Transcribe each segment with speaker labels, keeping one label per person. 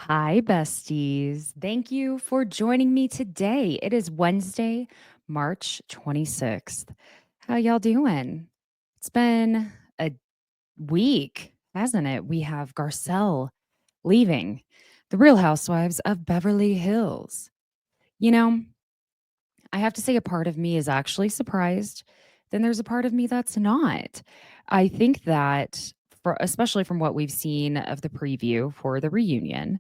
Speaker 1: Hi, besties. Thank you for joining me today. It is Wednesday, March 26th. How y'all doing? It's been a week, hasn't it? We have Garcelle leaving the Real Housewives of Beverly Hills. You know, I have to say, a part of me is actually surprised. Then there's a part of me that's not. I think that, especially from what we've seen of the preview for the reunion,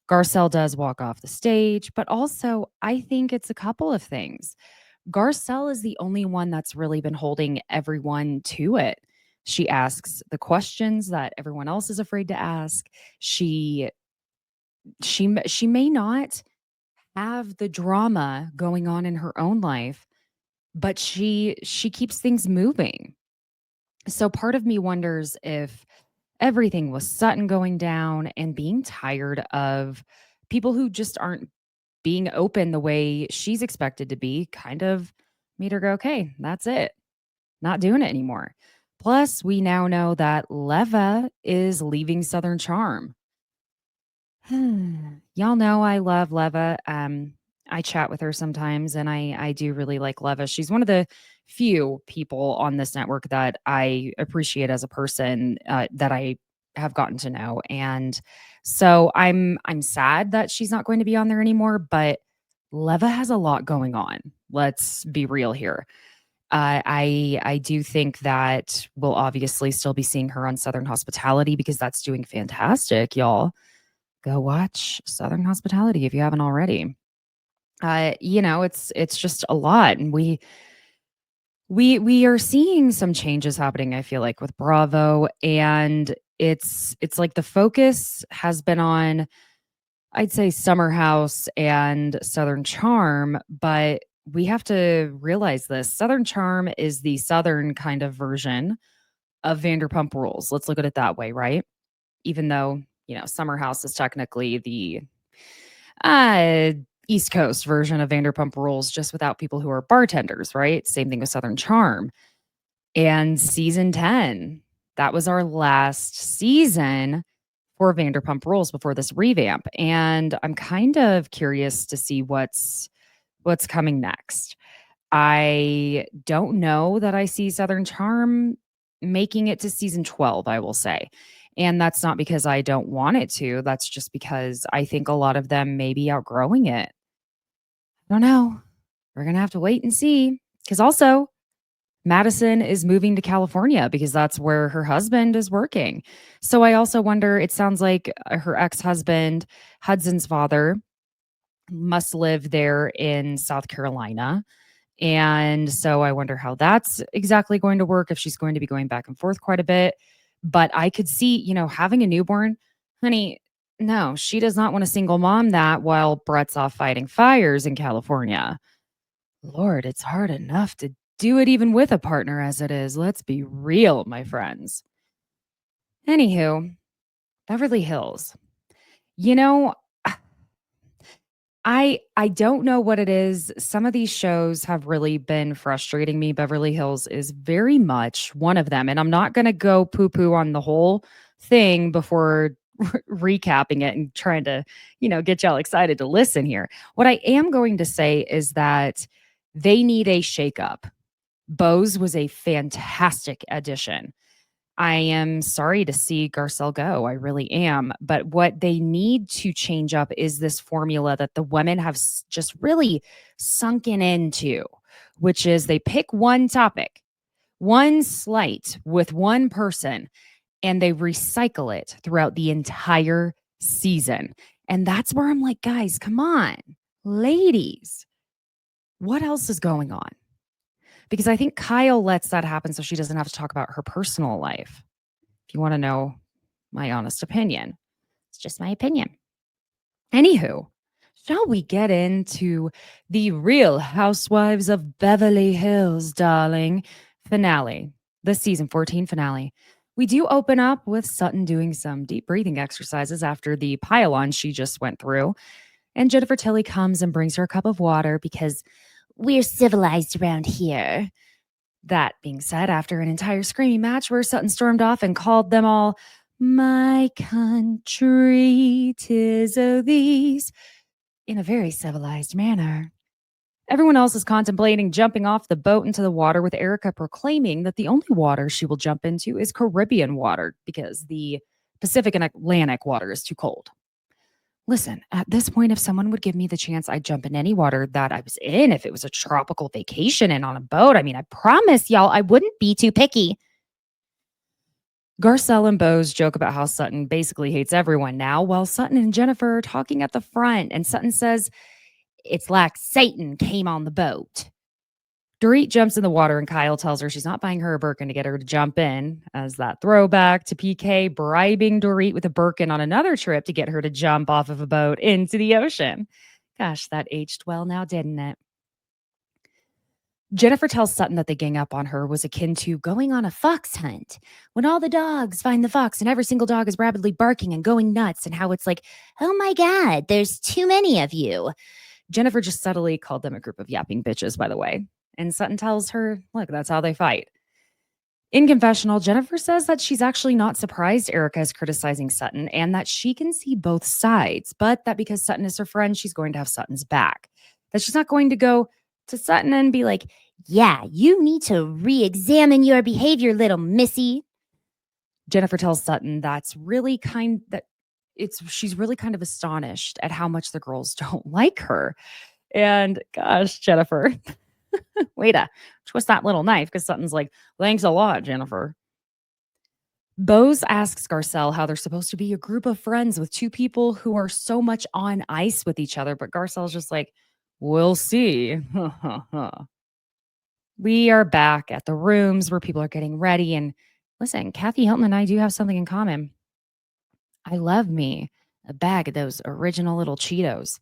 Speaker 1: Garcelle does walk off the stage, but also I think it's a couple of things. Garcelle is the only one that's really been holding everyone to it. She asks the questions that everyone else is afraid to ask. She may not have the drama going on in her own life, but she keeps things moving. So part of me wonders if everything was Sutton going down and being tired of people who just aren't being open the way she's expected to be kind of made her go, okay, that's it. Not doing it anymore. Plus, we now know that Leva is leaving Southern Charm. Y'all know I love Leva. I chat with her sometimes, and I do really like Leva. She's one of the few people on this network that I appreciate as a person, that I have gotten to know. And so I'm sad that she's not going to be on there anymore. But Leva has a lot going on. Let's be real here. I do think that we'll obviously still be seeing her on Southern Hospitality because that's doing fantastic, y'all. Go watch Southern Hospitality if you haven't already. It's just a lot, and we are seeing some changes happening. I feel like with Bravo, and it's like the focus has been on, I'd say, Summer House and Southern Charm, but we have to realize this: Southern Charm is the Southern kind of version of Vanderpump Rules. Let's look at it that way, right? Even though Summer House is technically the uh, East Coast version of Vanderpump Rules, just without people who are bartenders, right? Same thing with Southern Charm. And season 10, that was our last season for Vanderpump Rules before this revamp. And I'm kind of curious to see what's coming next. I don't know that I see Southern Charm making it to season 12, I will say. And that's not because I don't want it to. That's just because I think a lot of them may be outgrowing it. I don't know. We're going to have to wait and see. Because also, Madison is moving to California because that's where her husband is working. So I also wonder, it sounds like her ex husband, Hudson's father, must live there in South Carolina. And so I wonder how that's exactly going to work, if she's going to be going back and forth quite a bit. But I could see, having a newborn, honey, no, she does not want to single mom that while Brett's off fighting fires in California. Lord, it's hard enough to do it even with a partner as it is. Let's be real, my friends. Anywho, Beverly Hills. You know, I don't know what it is. Some of these shows have really been frustrating me. Beverly Hills is very much one of them. And I'm not going to go poo poo on the whole thing before recapping it and trying to, get y'all excited to listen here. What I am going to say is that they need a shakeup. Bose was a fantastic addition. I am sorry to see Garcelle go. I really am. But what they need to change up is this formula that the women have just really sunken into, which is they pick one topic, one slight with one person, and they recycle it throughout the entire season. And that's where I'm like, guys, come on, ladies, what else is going on? Because I think Kyle lets that happen so she doesn't have to talk about her personal life. If you want to know my honest opinion, it's just my opinion. Anywho, shall we get into the Real Housewives of Beverly Hills, darling, finale, the season 14 finale? We do open up with Sutton doing some deep breathing exercises after the pile-on she just went through. And Jennifer Tilly comes and brings her a cup of water because we're civilized around here. That being said, after an entire screaming match where Sutton stormed off and called them all My country, 'tis of these, in a very civilized manner. Everyone else is contemplating jumping off the boat into the water, with Erica proclaiming that the only water she will jump into is Caribbean water because the Pacific and Atlantic water is too cold. Listen, at this point, if someone would give me the chance, I'd jump in any water that I was in if it was a tropical vacation and on a boat. I mean, I promise y'all, I wouldn't be too picky. Garcelle and Bose joke about how Sutton basically hates everyone now, while Sutton and Jennifer are talking at the front, and Sutton says, "It's like Satan came on the boat." Dorit jumps in the water, and Kyle tells her she's not buying her a Birkin to get her to jump in, as that throwback to PK bribing Dorit with a Birkin on another trip to get her to jump off of a boat into the ocean. Gosh, that aged well now, didn't it? Jennifer tells Sutton that the gang up on her was akin to going on a fox hunt when all the dogs find the fox and every single dog is rapidly barking and going nuts, and how it's like, oh my God, there's too many of you. Jennifer just subtly called them a group of yapping bitches, by the way. And Sutton tells her, look, that's how they fight. In confessional, Jennifer says that she's actually not surprised Erika is criticizing Sutton and that she can see both sides, but that because Sutton is her friend, she's going to have Sutton's back. That she's not going to go to Sutton and be like, yeah, you need to re-examine your behavior, little missy. Jennifer tells Sutton she's really kind of astonished at how much the girls don't like her. And gosh, Jennifer, way to twist that little knife, because Sutton's like, thanks a lot, Jennifer. Bose asks Garcelle how they're supposed to be a group of friends with two people who are so much on ice with each other, but Garcelle's just like, we'll see. We are back at the rooms where people are getting ready. And listen, Kathy Hilton and I do have something in common. I love me a bag of those original little Cheetos.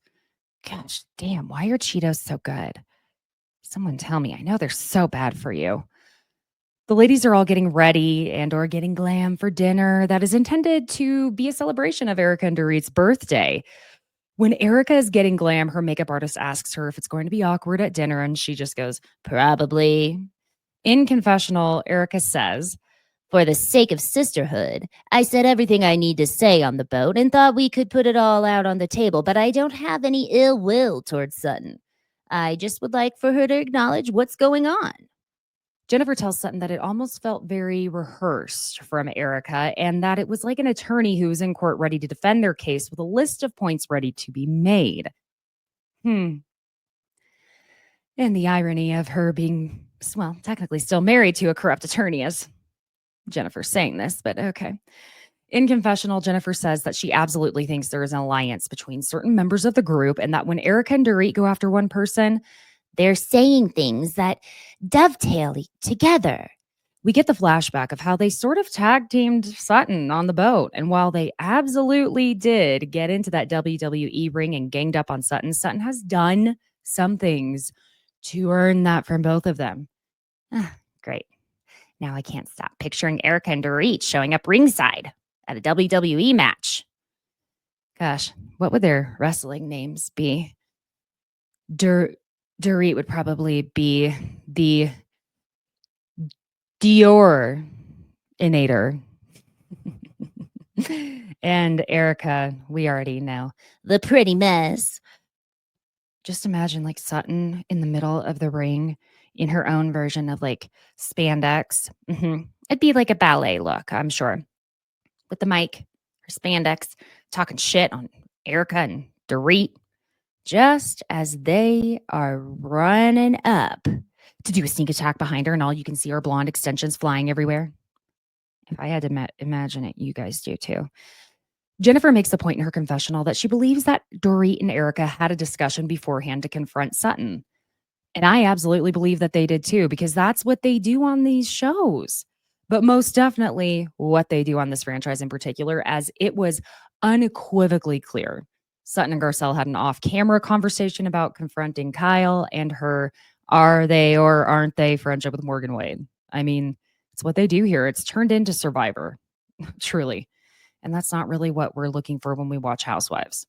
Speaker 1: Gosh, damn, why are Cheetos so good? Someone tell me. I know they're so bad for you. The ladies are all getting ready and or getting glam for dinner that is intended to be a celebration of Erika and Dorit's birthday. When Erika is getting glam, her makeup artist asks her if it's going to be awkward at dinner, and she just goes, probably. In confessional, Erika says, for the sake of sisterhood, I said everything I need to say on the boat and thought we could put it all out on the table, but I don't have any ill will towards Sutton. I just would like for her to acknowledge what's going on. Jennifer tells Sutton that it almost felt very rehearsed from Erika, and that it was like an attorney who was in court ready to defend their case with a list of points ready to be made. And the irony of her being, well, technically still married to a corrupt attorney, as Jennifer's saying this, but okay. In confessional, Jennifer says that she absolutely thinks there is an alliance between certain members of the group, and that when Erika and Dorit go after one person, they're saying things that dovetail together. We get the flashback of how they sort of tag teamed Sutton on the boat. And while they absolutely did get into that WWE ring and ganged up on Sutton, Sutton has done some things to earn that from both of them. Great. Now I can't stop picturing Erika and Dorit showing up ringside at a WWE match. Gosh, what would their wrestling names be? Dorit would probably be the Dior-inator. And Erika, we already know, the pretty mess. Just imagine like Sutton in the middle of the ring in her own version of like spandex. It'd be like a ballet look, I'm sure. With the mic, her spandex, talking shit on Erika and Dorit, just as they are running up to do a sneak attack behind her, and all you can see are blonde extensions flying everywhere. If I had to imagine it, you guys do too. Jennifer makes the point in her confessional that she believes that Dorit and Erika had a discussion beforehand to confront Sutton. And I absolutely believe that they did too, because that's what they do on these shows. But most definitely what they do on this franchise in particular, as it was unequivocally clear. Sutton and Garcelle had an off-camera conversation about confronting Kyle and her are they or aren't they friendship with Morgan Wade. I mean, it's what they do here. It's turned into Survivor, truly. And that's not really what we're looking for when we watch Housewives.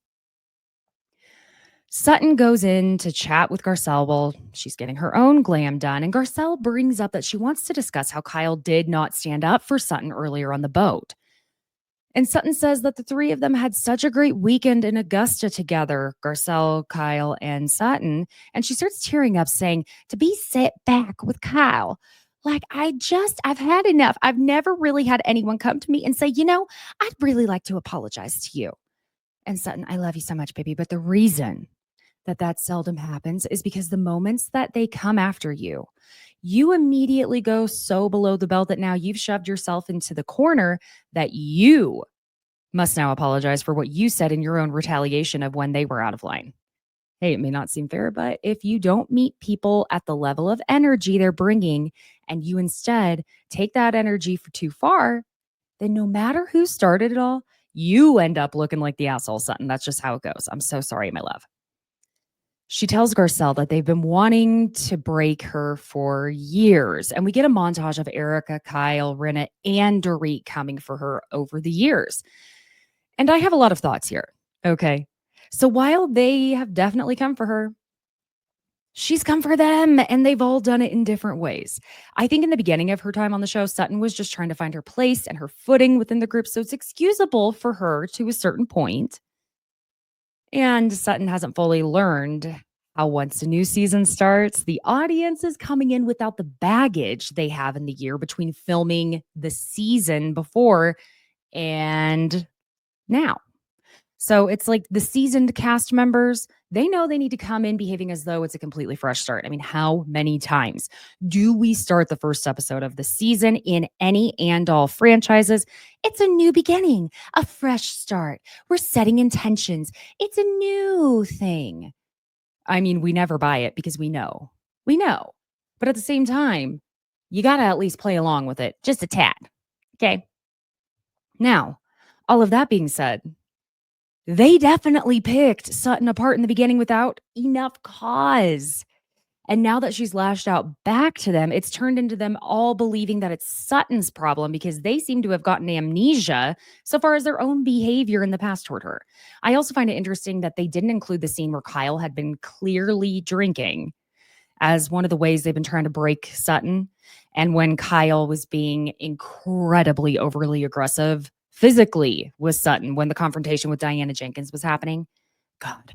Speaker 1: Sutton goes in to chat with Garcelle while she's getting her own glam done, and Garcelle brings up that she wants to discuss how Kyle did not stand up for Sutton earlier on the boat. And Sutton says that the three of them had such a great weekend in Augusta together, Garcelle, Kyle, and Sutton. And she starts tearing up, saying, to be set back with Kyle. Like, I've had enough. I've never really had anyone come to me and say, I'd really like to apologize to you. And Sutton, I love you so much, baby. But the reason that seldom happens is because the moments that they come after you, you immediately go so below the belt that now you've shoved yourself into the corner that you must now apologize for what you said in your own retaliation of when they were out of line. Hey, it may not seem fair, but if you don't meet people at the level of energy they're bringing and you instead take that energy for too far, then no matter who started it all, you end up looking like the asshole, Sutton. That's just how it goes. I'm so sorry, my love. She tells Garcelle that they've been wanting to break her for years. And we get a montage of Erika, Kyle, Rinna, and Dorit coming for her over the years. And I have a lot of thoughts here. Okay. So while they have definitely come for her, she's come for them, and they've all done it in different ways. I think in the beginning of her time on the show, Sutton was just trying to find her place and her footing within the group. So it's excusable for her to a certain point. And Sutton hasn't fully learned how once a new season starts, the audience is coming in without the baggage they have in the year between filming the season before and now. So it's like the seasoned cast members, they know they need to come in behaving as though it's a completely fresh start. I mean, how many times do we start the first episode of the season in any and all franchises? It's a new beginning, a fresh start. We're setting intentions. It's a new thing. I mean, we never buy it because we know. We know. But at the same time, you got to at least play along with it just a tad. Okay. Now, all of that being said, they definitely picked Sutton apart in the beginning without enough cause. And now that she's lashed out back to them, it's turned into them all believing that it's Sutton's problem because they seem to have gotten amnesia so far as their own behavior in the past toward her. I also find it interesting that they didn't include the scene where Kyle had been clearly drinking as one of the ways they've been trying to break Sutton. And when Kyle was being incredibly overly aggressive physically with Sutton when the confrontation with Diana Jenkins was happening. God,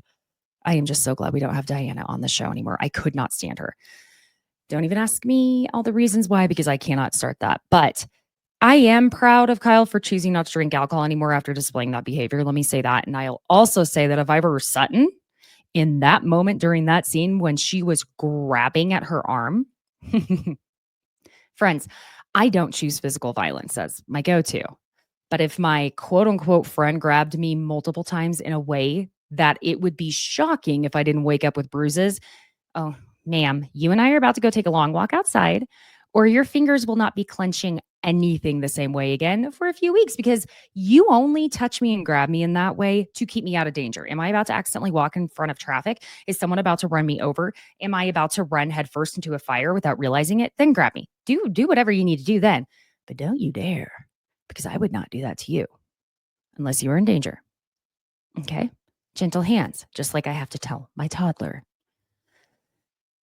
Speaker 1: I am just so glad we don't have Diana on the show anymore. I could not stand her. Don't even ask me all the reasons why, because I cannot start that. But I am proud of Kyle for choosing not to drink alcohol anymore after displaying that behavior. Let me say that. And I'll also say that if I were Sutton in that moment during that scene when she was grabbing at her arm, friends, I don't choose physical violence as my go-to. But if my quote unquote friend grabbed me multiple times in a way that it would be shocking if I didn't wake up with bruises, oh, ma'am, you and I are about to go take a long walk outside, or your fingers will not be clenching anything the same way again for a few weeks because you only touch me and grab me in that way to keep me out of danger. Am I about to accidentally walk in front of traffic? Is someone about to run me over? Am I about to run headfirst into a fire without realizing it? Then grab me. Do whatever you need to do then. But don't you dare, because I would not do that to you unless you are in danger. Okay? Gentle hands, just like I have to tell my toddler.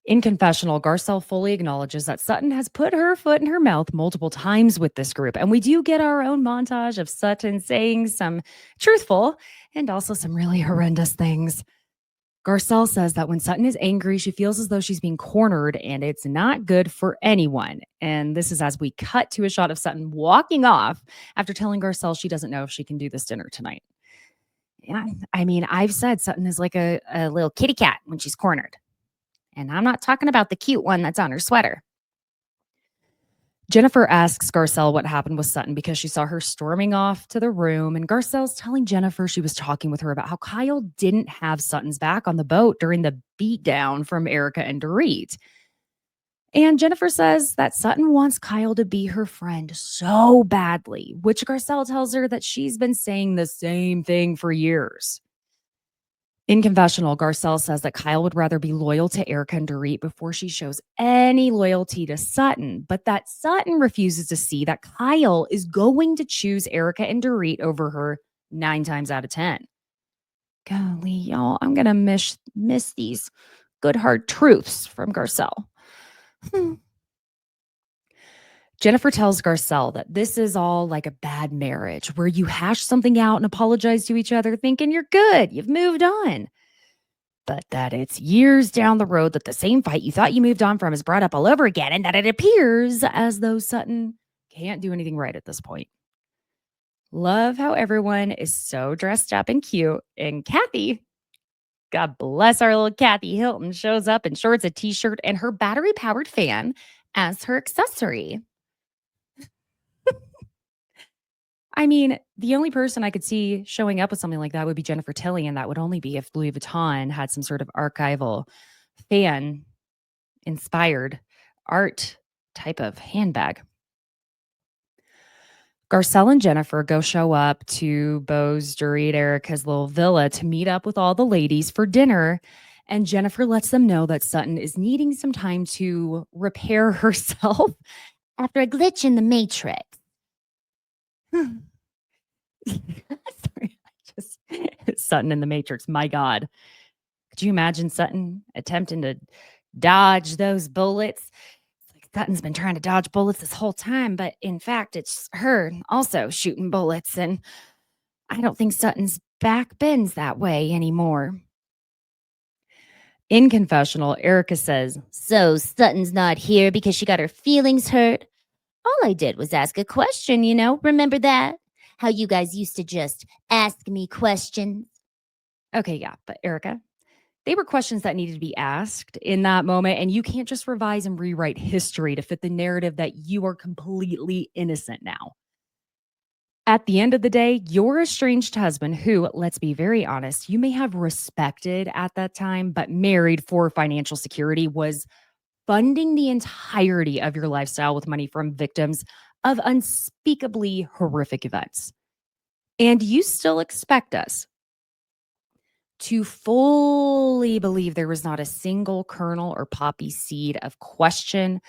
Speaker 1: In confessional, Garcelle fully acknowledges that Sutton has put her foot in her mouth multiple times with this group. And we do get our own montage of Sutton saying some truthful and also some really horrendous things. Garcelle says that when Sutton is angry, she feels as though she's being cornered and it's not good for anyone. And this is as we cut to a shot of Sutton walking off after telling Garcelle she doesn't know if she can do this dinner tonight. Yeah, I mean, I've said Sutton is like a little kitty cat when she's cornered. And I'm not talking about the cute one that's on her sweater. Jennifer asks Garcelle what happened with Sutton because she saw her storming off to the room, and Garcelle's telling Jennifer she was talking with her about how Kyle didn't have Sutton's back on the boat during the beatdown from Erika and Dorit. And Jennifer says that Sutton wants Kyle to be her friend so badly, which Garcelle tells her that she's been saying the same thing for years. In confessional, Garcelle says that Kyle would rather be loyal to Erika and Dorit before she shows any loyalty to Sutton, but that Sutton refuses to see that Kyle is going to choose Erika and Dorit over her 9 times out of 10. Golly, y'all, I'm going to miss these good hard truths from Garcelle. Jennifer tells Garcelle that this is all like a bad marriage where you hash something out and apologize to each other thinking you're good, you've moved on. But that it's years down the road that the same fight you thought you moved on from is brought up all over again, and that it appears as though Sutton can't do anything right at this point. Love how everyone is so dressed up and cute, and Kathy, God bless our little Kathy Hilton, shows up in shorts, a t-shirt, and her battery-powered fan as her accessory. I mean, the only person I could see showing up with something like that would be Jennifer Tilly, and that would only be if Louis Vuitton had some sort of archival fan inspired art type of handbag. Garcelle and Jennifer go show up to Beau's, Dorit, Erika's little villa to meet up with all the ladies for dinner. And Jennifer lets them know that Sutton is needing some time to repair herself after a glitch in the matrix. Sorry, Sutton in the Matrix. My God. Could you imagine Sutton attempting to dodge those bullets? It's like Sutton's been trying to dodge bullets this whole time, but in fact, it's her also shooting bullets. And I don't think Sutton's back bends that way anymore. In confessional, Erika says, "So Sutton's not here because she got her feelings hurt? All I did was ask a question, Remember that? How you guys used to just ask me questions." Okay, yeah, but Erika, they were questions that needed to be asked in that moment, and you can't just revise and rewrite history to fit the narrative that you are completely innocent now. At the end of the day, your estranged husband, who, let's be very honest, you may have respected at that time, but married for financial security, was funding the entirety of your lifestyle with money from victims of unspeakably horrific events. And you still expect us to fully believe there was not a single kernel or poppy seed of question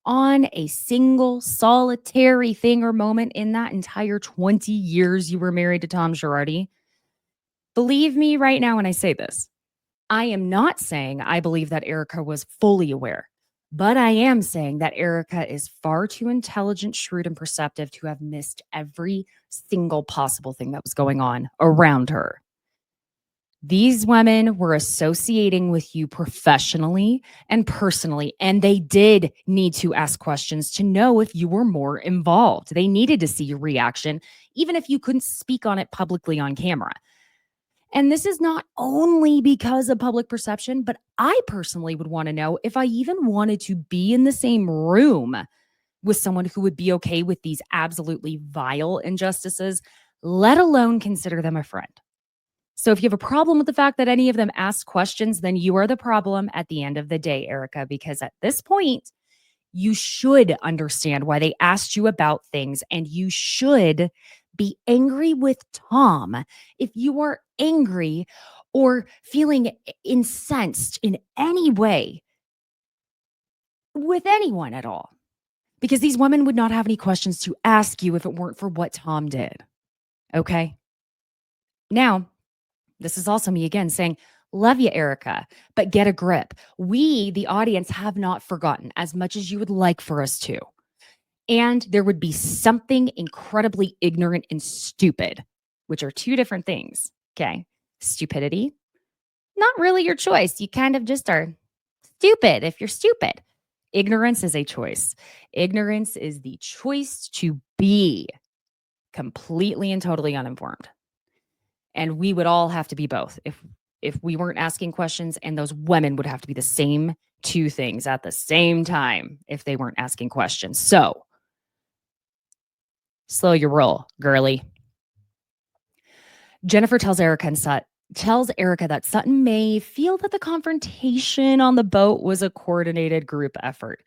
Speaker 1: on a single solitary thing or moment in that entire 20 years you were married to Tom Girardi. Believe me right now when I say this. I am not saying I believe that Erika was fully aware, but I am saying that Erika is far too intelligent, shrewd, and perceptive to have missed every single possible thing that was going on around her. These women were associating with you professionally and personally, and they did need to ask questions to know if you were more involved. They needed to see your reaction, even if you couldn't speak on it publicly on camera. And this is not only because of public perception, but I personally would want to know if I even wanted to be in the same room with someone who would be okay with these absolutely vile injustices, let alone consider them a friend. So if you have a problem with the fact that any of them asked questions, then you are the problem at the end of the day, Erika, because at this point, you should understand why they asked you about things, and you should be angry with Tom if you are angry or feeling incensed in any way with anyone at all. Because these women would not have any questions to ask you if it weren't for what Tom did. Okay? Now, this is also me again saying, love you, Erika, but get a grip. We, the audience, have not forgotten as much as you would like for us to. And there would be something incredibly ignorant and stupid, which are two different things. Okay. Stupidity, not really your choice. You kind of just are stupid if you're stupid. Ignorance is a choice. Ignorance is the choice to be completely and totally uninformed. And we would all have to be both if we weren't asking questions, and those women would have to be the same two things at the same time if they weren't asking questions. So slow your roll, girly. Jennifer tells Erika that Sutton may feel that the confrontation on the boat was a coordinated group effort.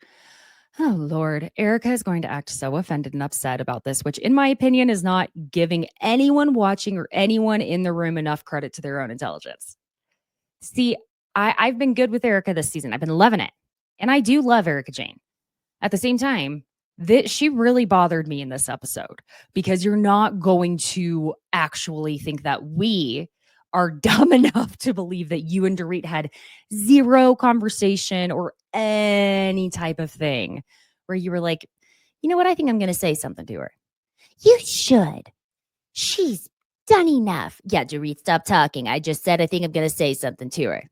Speaker 1: Oh, Lord. Erika is going to act so offended and upset about this, which, in my opinion, is not giving anyone watching or anyone in the room enough credit to their own intelligence. See, I've been good with Erika this season. I've been loving it. And I do love Erika Jane. At the same time, she really bothered me in this episode because you're not going to actually think that we are dumb enough to believe that you and Dorit had zero conversation or any type of thing where you were like,
Speaker 2: You know what? I think I'm going to say something to her. You should. She's done enough. Yeah, Dorit, stop talking. I just said I think I'm going to say something to her.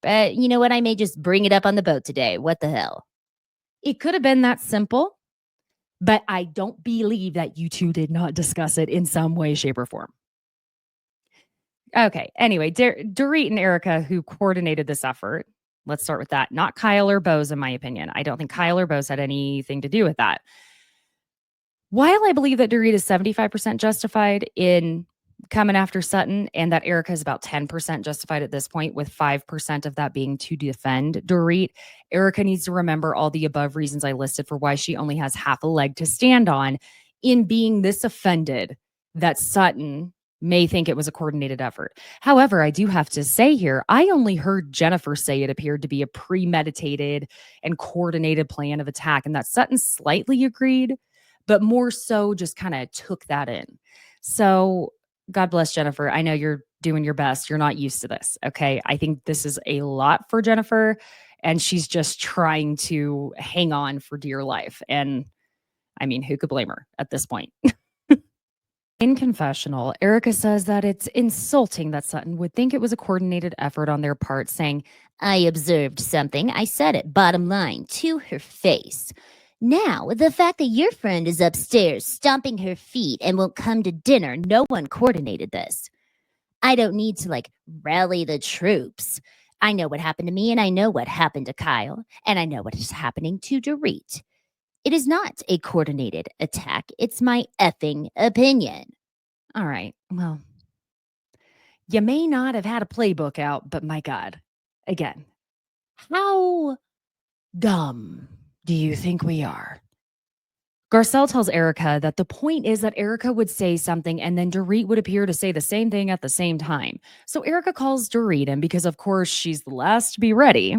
Speaker 2: But you know what? I may just bring it up on the boat today. What the hell?
Speaker 1: It could have been that simple, but I don't believe that you two did not discuss it in some way, shape, or form. Okay. Anyway, Dorit and Erika, who coordinated this effort, let's start with that. Not Kyle or Bose, in my opinion. I don't think Kyle or Bose had anything to do with that. While I believe that Dorit is 75% justified in coming after Sutton and that Erika is about 10% justified at this point, with 5% of that being to defend Dorit, Erika needs to remember all the above reasons I listed for why she only has half a leg to stand on in being this offended that Sutton may think it was a coordinated effort. However, I do have to say here, I only heard Jennifer say it appeared to be a premeditated and coordinated plan of attack, and that Sutton slightly agreed, but more so just kind of took that in. So God bless Jennifer. I know you're doing your best. You're not used to this. Okay. I think this is a lot for Jennifer, and she's just trying to hang on for dear life. And I mean, who could blame her at this point? In confessional, Erika says that it's insulting that Sutton would think it was a coordinated effort on their part, saying,
Speaker 2: I observed something. I said it, bottom line, to her face. Now, the fact that your friend is upstairs stomping her feet and won't come to dinner, no one coordinated this. I don't need to rally the troops. I know what happened to me, and I know what happened to Kyle, and I know what is happening to Dorit. It is not a coordinated attack. It's my effing opinion.
Speaker 1: All right. Well, you may not have had a playbook out, but my God, again, how dumb do you think we are? Garcelle tells Erika that the point is that Erika would say something and then Dorit would appear to say the same thing at the same time. So Erika calls Dorit in because, of course, she's the last to be ready.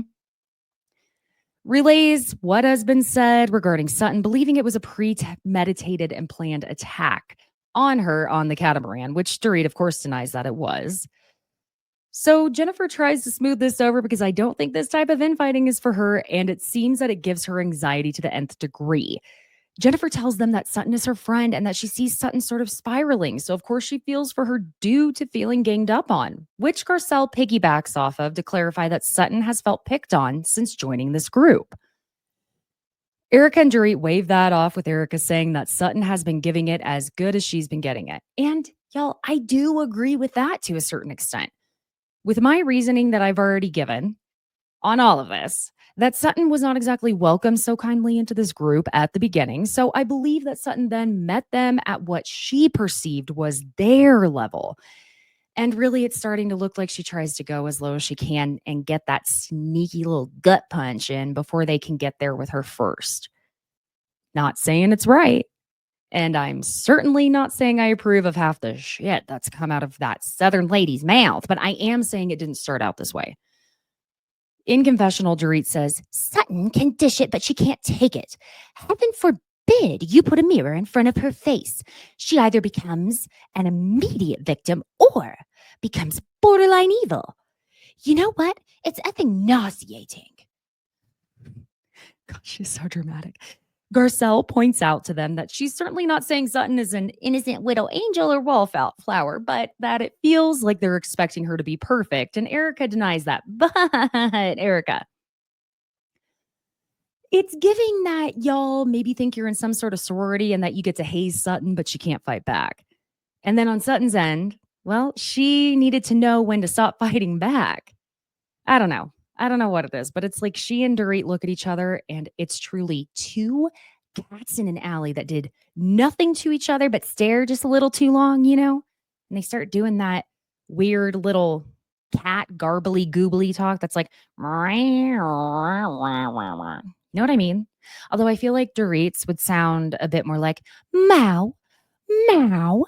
Speaker 1: Relays what has been said regarding Sutton, believing it was a premeditated and planned attack on her on the catamaran, which Dorit, of course, denies that it was. So Jennifer tries to smooth this over because I don't think this type of infighting is for her, and it seems that it gives her anxiety to the nth degree. Jennifer tells them that Sutton is her friend and that she sees Sutton sort of spiraling. So, of course, she feels for her due to feeling ganged up on, which Garcelle piggybacks off of to clarify that Sutton has felt picked on since joining this group. Erika and Dorit wave that off with Erika saying that Sutton has been giving it as good as she's been getting it. And, y'all, I do agree with that to a certain extent. With my reasoning that I've already given on all of this, that Sutton was not exactly welcomed so kindly into this group at the beginning. So I believe that Sutton then met them at what she perceived was their level. And really, it's starting to look like she tries to go as low as she can and get that sneaky little gut punch in before they can get there with her first. Not saying it's right. And I'm certainly not saying I approve of half the shit that's come out of that Southern lady's mouth, but I am saying it didn't start out this way. In confessional, Dorit says,
Speaker 2: Sutton can dish it, but she can't take it. Heaven forbid you put a mirror in front of her face. She either becomes an immediate victim or becomes borderline evil. You know what? It's effing nauseating.
Speaker 1: Gosh, she's so dramatic. Garcelle points out to them that she's certainly not saying Sutton is an innocent widow angel or wallflower, but that it feels like they're expecting her to be perfect. And Erika denies that. But Erika, it's giving that y'all maybe think you're in some sort of sorority and that you get to haze Sutton, but she can't fight back. And then on Sutton's end, well, she needed to know when to stop fighting back. I don't know. I don't know what it is, but it's like she and Dorit look at each other and it's truly two cats in an alley that did nothing to each other but stare just a little too long, you know? And they start doing that weird little cat garbly goobly talk that's like, you know what I mean? Although I feel like Dorit's would sound a bit more like meow, meow,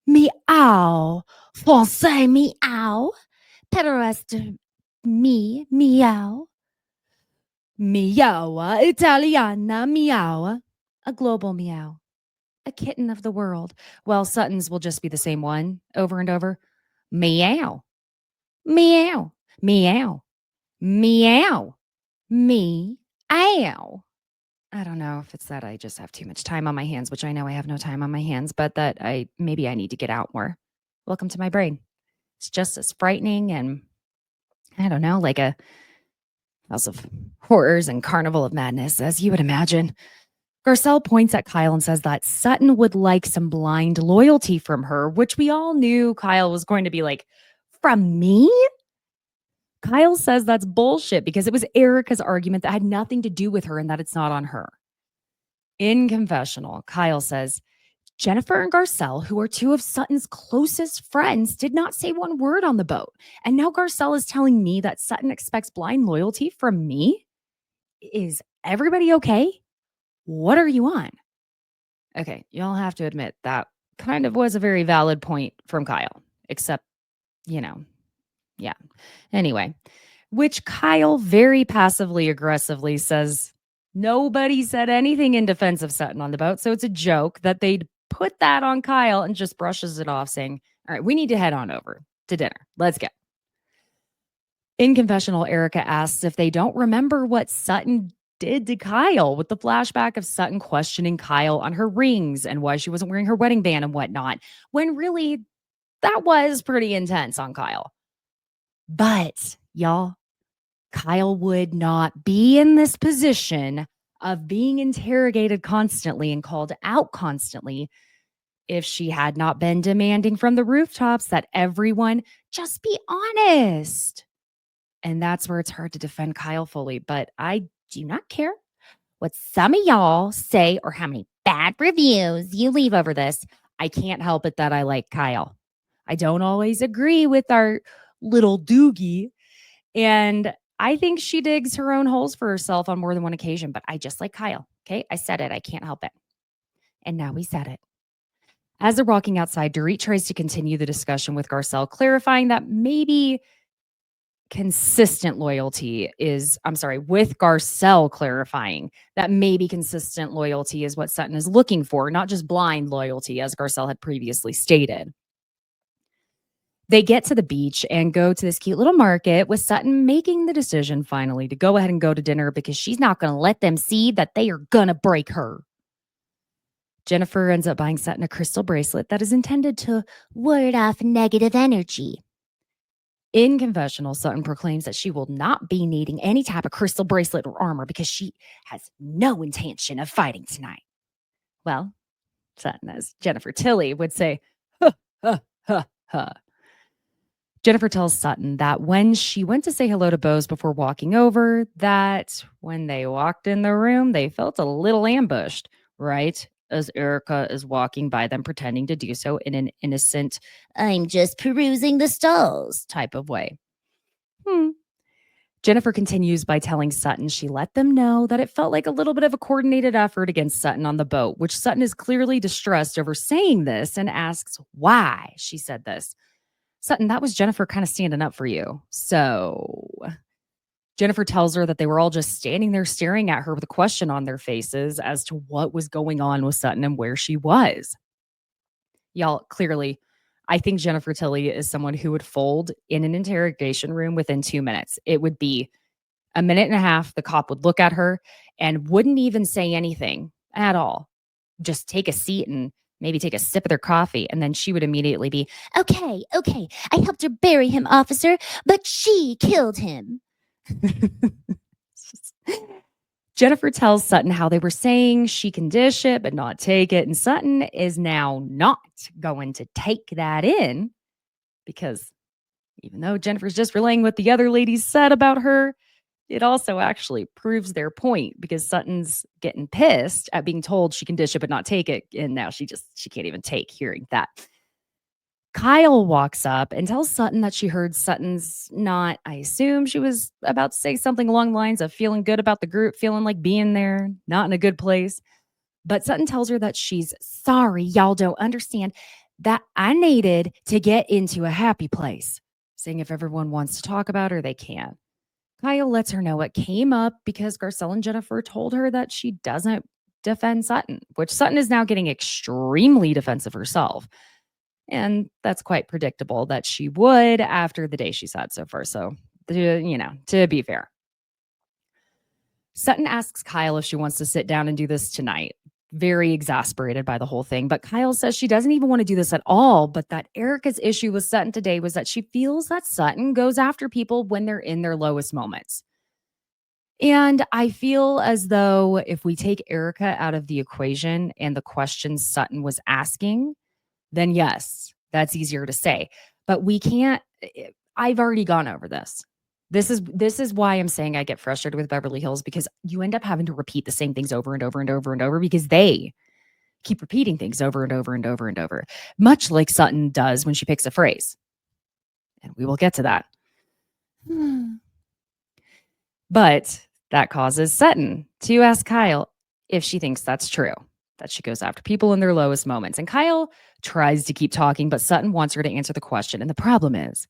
Speaker 1: meow, français meow, pederast me, meow. Meow, Italiana, meow. A global meow. A kitten of the world. Well, Sutton's will just be the same one over and over. Meow. Meow. Meow. Meow. Meow. I don't know if it's that I just have too much time on my hands, which I know I have no time on my hands, but that maybe I need to get out more. Welcome to my brain. It's just as frightening and I don't know, like a house of horrors and carnival of madness, as you would imagine. Garcelle points at Kyle and says that Sutton would like some blind loyalty from her, which we all knew Kyle was going to be like, from me? Kyle says that's bullshit because it was Erika's argument that had nothing to do with her and that it's not on her. In confessional, Kyle says, Jennifer and Garcelle, who are two of Sutton's closest friends, did not say one word on the boat. And now Garcelle is telling me that Sutton expects blind loyalty from me? Is everybody okay? What are you on? Okay, y'all have to admit that kind of was a very valid point from Kyle, except, yeah. Anyway, which Kyle very passively aggressively says nobody said anything in defense of Sutton on the boat. So it's a joke that they'd put that on Kyle and just brushes it off, saying, all right, we need to head on over to dinner. Let's go. In confessional, Erika asks if they don't remember what Sutton did to Kyle with the flashback of Sutton questioning Kyle on her rings and why she wasn't wearing her wedding band and whatnot, when really that was pretty intense on Kyle. But y'all, Kyle would not be in this position of being interrogated constantly and called out constantly if she had not been demanding from the rooftops that everyone just be honest. And that's where it's hard to defend Kyle fully. But I do not care what some of y'all say or how many bad reviews you leave over this. I can't help it that I like Kyle. I don't always agree with our little doogie. And I think she digs her own holes for herself on more than one occasion. But I just like Kyle. Okay. I said it. I can't help it. And now we said it. As they're walking outside, Dorit tries to continue the discussion with Garcelle, clarifying that maybe consistent loyalty is, with Garcelle clarifying that maybe consistent loyalty is what Sutton is looking for, not just blind loyalty, as Garcelle had previously stated. They get to the beach and go to this cute little market, with Sutton making the decision finally to go ahead and go to dinner because she's not going to let them see that they are going to break her. Jennifer ends up buying Sutton a crystal bracelet that is intended to ward off negative energy. In confessional, Sutton proclaims that she will not be needing any type of crystal bracelet or armor because she has no intention of fighting tonight. Well, Sutton, as Jennifer Tilly would say, huh, huh, huh, huh. Jennifer tells Sutton that when she went to say hello to Bose before walking over, that when they walked in the room, they felt a little ambushed, right? As Erika is walking by them, pretending to do so in an innocent, I'm just perusing the stalls type of way. Jennifer continues by telling Sutton she let them know that it felt like a little bit of a coordinated effort against Sutton on the boat, which Sutton is clearly distressed over saying this and asks why she said this. Sutton, that was Jennifer kind of standing up for you. So Jennifer tells her that they were all just standing there staring at her with a question on their faces as to what was going on with Sutton and where she was. Y'all, clearly, I think Jennifer Tilly is someone who would fold in an interrogation room within 2 minutes. It would be a minute and a half. The cop would look at her and wouldn't even say anything at all. Just take a seat and maybe take a sip of their coffee. And then she would immediately be, okay, I helped her bury him, officer, but she killed him. Jennifer tells Sutton how they were saying she can dish it, but not take it. And Sutton is now not going to take that in because even though Jennifer's just relaying what the other ladies said about her, it also actually proves their point because Sutton's getting pissed at being told she can dish it, but not take it. And now she can't even take hearing that. Kyle walks up and tells Sutton that she heard Sutton's not, I assume she was about to say something along the lines of feeling good about the group, feeling like being there, not in a good place. But Sutton tells her that she's sorry, y'all don't understand, that I needed to get into a happy place, saying if everyone wants to talk about her, they can. Kyle lets her know it came up because Garcelle and Jennifer told her that she doesn't defend Sutton, which Sutton is now getting extremely defensive herself. And that's quite predictable that she would after the day she's had so far. So, to be fair. Sutton asks Kyle if she wants to sit down and do this tonight. Very exasperated by the whole thing. But Kyle says she doesn't even want to do this at all. But that Erika's issue with Sutton today was that she feels that Sutton goes after people when they're in their lowest moments. And I feel as though if we take Erika out of the equation and the questions Sutton was asking, then yes, that's easier to say. But we can't. I've already gone over this. This is why I'm saying I get frustrated with Beverly Hills, because you end up having to repeat the same things over and over and over and over because they keep repeating things over and over and over and over, much like Sutton does when she picks a phrase. And we will get to that. But that causes Sutton to ask Kyle if she thinks that's true, that she goes after people in their lowest moments. And Kyle tries to keep talking, but Sutton wants her to answer the question. And the problem is,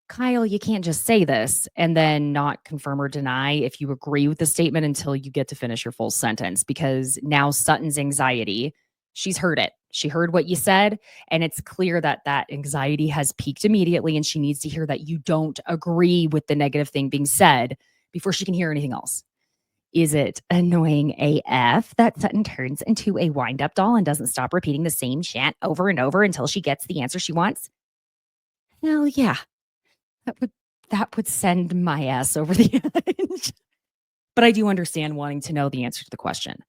Speaker 1: Kyle, you can't just say this and then not confirm or deny if you agree with the statement until you get to finish your full sentence, because now Sutton's anxiety, she's heard it. She heard what you said, and it's clear that that anxiety has peaked immediately, and she needs to hear that you don't agree with the negative thing being said before she can hear anything else. Is it annoying AF that Sutton turns into a wind-up doll and doesn't stop repeating the same chant over and over until she gets the answer she wants? Hell yeah. That would send my ass over the edge. But I do understand wanting to know the answer to the question.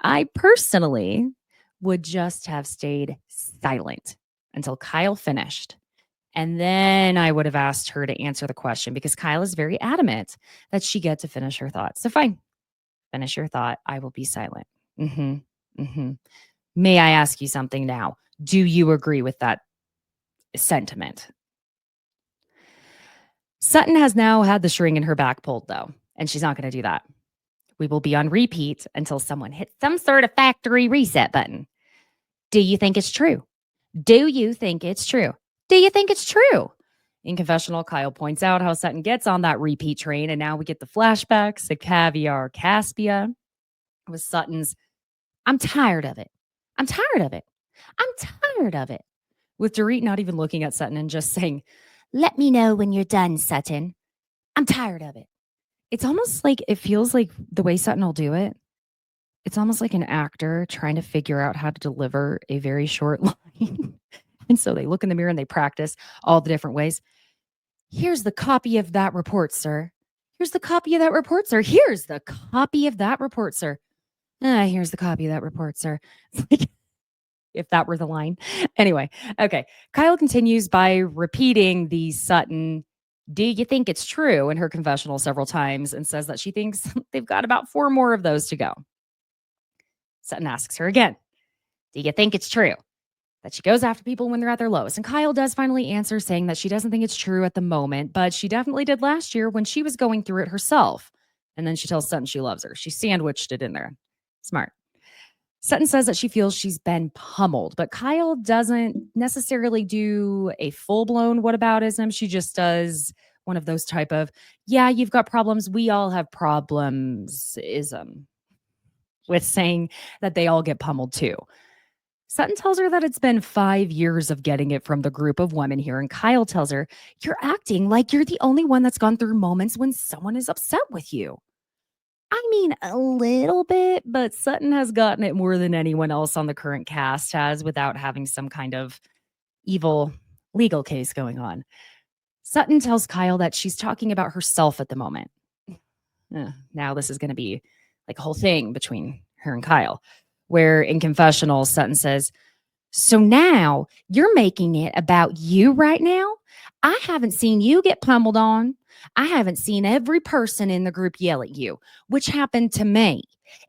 Speaker 1: I personally would just have stayed silent until Kyle finished. And then I would have asked her to answer the question, because Kyle is very adamant that she get to finish her thought. So fine, finish your thought. I will be silent. May I ask you something now? Do you agree with that sentiment? Sutton has now had the string in her back pulled, though, and she's not going to do that. We will be on repeat until someone hits some sort of factory reset button. Do you think it's true? Do you think it's true? Do you think it's true? In confessional, Kyle points out how Sutton gets on that repeat train, and now we get the flashbacks to Caviar Caspia with Sutton's, I'm tired of it. I'm tired of it. I'm tired of it. With Dorit not even looking at Sutton and just saying, let me know when you're done, Sutton. I'm tired of it. It's almost like, it feels like the way Sutton will do it, it's almost like an actor trying to figure out how to deliver a very short line. And so they look in the mirror and they practice all the different ways. Here's the copy of that report, sir. Here's the copy of that report, sir. Here's the copy of that report, sir. Here's the copy of that report, sir. It's like, if that were the line. Anyway, okay. Kyle continues by repeating the Sutton, do you think it's true, in her confessional several times, and says that she thinks they've got about 4 more of those to go. Sutton asks her again, do you think it's true that she goes after people when they're at their lowest? And Kyle does finally answer, saying that she doesn't think it's true at the moment, but she definitely did last year when she was going through it herself. And then she tells Sutton she loves her. She sandwiched it in there. Smart. Sutton says that she feels she's been pummeled, but Kyle doesn't necessarily do a full-blown whataboutism. She just does one of those type of, yeah, you've got problems, we all have problems-ism, with saying that they all get pummeled too. Sutton tells her that it's been 5 years of getting it from the group of women here, and Kyle tells her, you're acting like you're the only one that's gone through moments when someone is upset with you. I mean, a little bit, but Sutton has gotten it more than anyone else on the current cast has without having some kind of evil legal case going on. Sutton tells Kyle that she's talking about herself at the moment. Now this is going to be like a whole thing between her and Kyle, where in confessional, Sutton says, so now you're making it about you right now? I haven't seen you get pummeled on. I haven't seen every person in the group yell at you, which happened to me.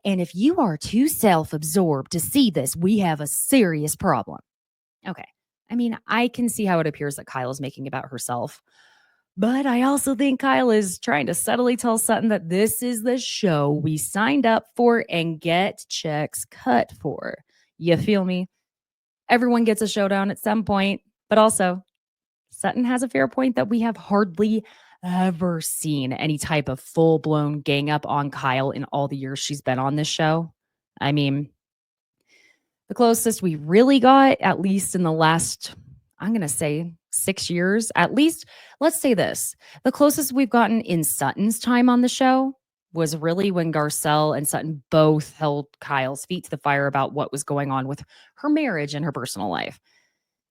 Speaker 1: And if you are too self-absorbed to see this, we have a serious problem. Okay. I mean, I can see how it appears that Kyle is making about herself, but I also think Kyle is trying to subtly tell Sutton that this is the show we signed up for and get checks cut for. You feel me? Everyone gets a showdown at some point, but also Sutton has a fair point that we have hardly ever seen any type of full-blown gang up on Kyle in all the years she's been on this show. I mean, the closest we really got, at least in the last, I'm going to say 6 years, at least, let's say this, the closest we've gotten in Sutton's time on the show was really when Garcelle and Sutton both held Kyle's feet to the fire about what was going on with her marriage and her personal life.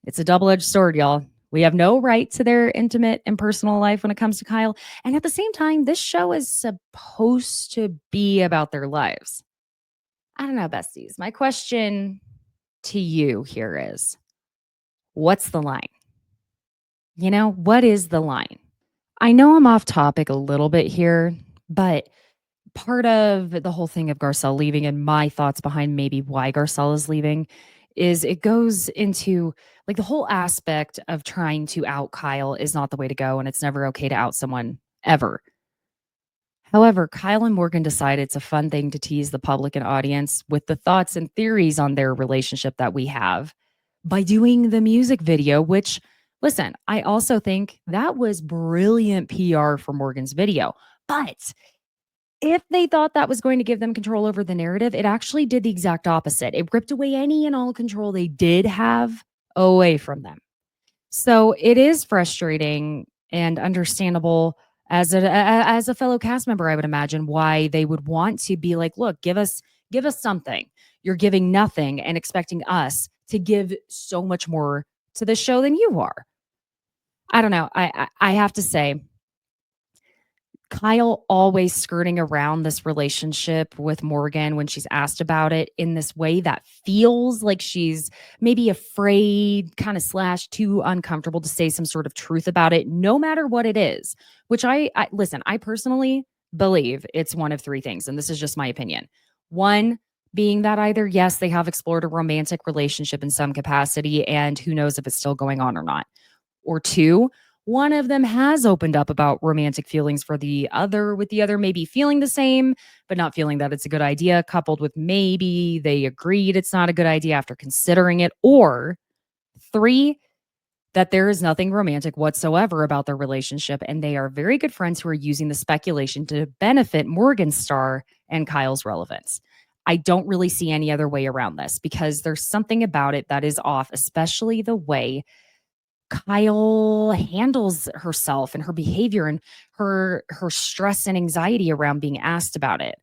Speaker 1: It's a double-edged sword, y'all. We have no right to their intimate and personal life when it comes to Kyle. And at the same time, this show is supposed to be about their lives. I don't know, besties. My question to you here is, what's the line? What is the line? I know I'm off topic a little bit here, but part of the whole thing of Garcelle leaving and my thoughts behind maybe why Garcelle is leaving is it goes into like the whole aspect of trying to out Kyle is not the way to go, and it's never okay to out someone ever. However, Kyle and Morgan decide it's a fun thing to tease the public and audience with the thoughts and theories on their relationship that we have by doing the music video, which, listen, I also think that was brilliant PR for Morgan's video. But if they thought that was going to give them control over the narrative, it actually did the exact opposite. It ripped away any and all control they did have away from them. So it is frustrating and understandable as a fellow cast member, I would imagine why they would want to be like, look, give us something. You're giving nothing and expecting us to give so much more to the show than you are. I don't know. I have to say, Kyle always skirting around this relationship with Morgan when she's asked about it in this way that feels like she's maybe afraid, kind of slash too uncomfortable to say some sort of truth about it, no matter what it is. Which I listen, I personally believe it's one of three things, and this is just my opinion. One being that either, yes, they have explored a romantic relationship in some capacity, and who knows if it's still going on or not. Or two, one of them has opened up about romantic feelings for the other, with the other maybe feeling the same, but not feeling that it's a good idea, coupled with maybe they agreed it's not a good idea after considering it. Or three, that there is nothing romantic whatsoever about their relationship, and they are very good friends who are using the speculation to benefit Morgan's star and Kyle's relevance. I don't really see any other way around this because there's something about it that is off, especially the way Kyle handles herself and her behavior and her stress and anxiety around being asked about it.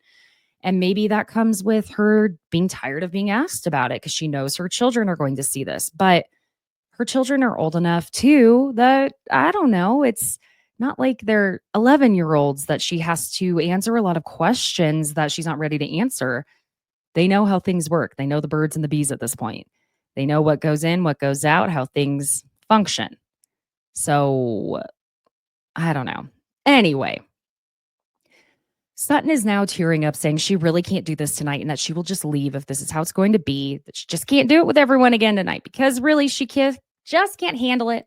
Speaker 1: And maybe that comes with her being tired of being asked about it because she knows her children are going to see this. But her children are old enough too that I don't know, it's not like they're 11-year-olds that she has to answer a lot of questions that she's not ready to answer. They know how things work. They know the birds and the bees at this point. They know what goes in, what goes out, how things function. So I don't know. Anyway, Sutton is now tearing up, saying she really can't do this tonight and that she will just leave if this is how it's going to be, that she just can't do it with everyone again tonight because really just can't handle it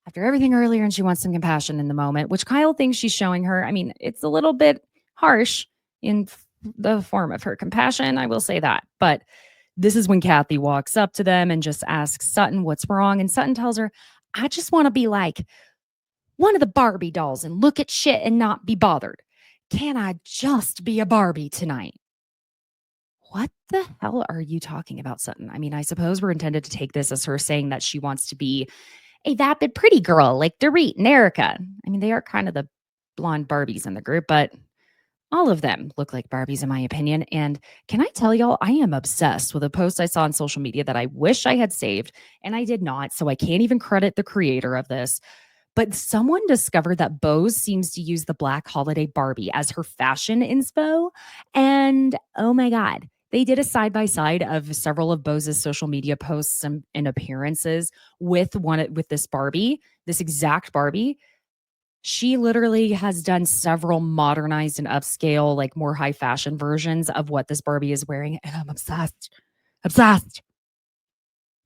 Speaker 1: after everything earlier and she wants some compassion in the moment, which Kyle thinks she's showing her. I mean, it's a little bit harsh in the form of her compassion, I will say that. But this is when Kathy walks up to them and just asks Sutton what's wrong. And Sutton tells her, I just want to be like one of the Barbie dolls and look at shit and not be bothered. Can I just be a Barbie tonight? What the hell are you talking about, Sutton? I mean, I suppose we're intended to take this as her saying that she wants to be a vapid pretty girl like Dorit and Erika. I mean, they are kind of the blonde Barbies in the group, but all of them look like Barbies in my opinion. And can I tell y'all, I am obsessed with a post I saw on social media that I wish I had saved and I did not. So I can't even credit the creator of this. But someone discovered that Bose seems to use the Black Holiday Barbie as her fashion inspo. And oh my God, they did a side by side of several of Bose's social media posts and appearances with this Barbie, this exact Barbie. She literally has done several modernized and upscale, like more high fashion versions of what this Barbie is wearing. And I'm obsessed. Obsessed.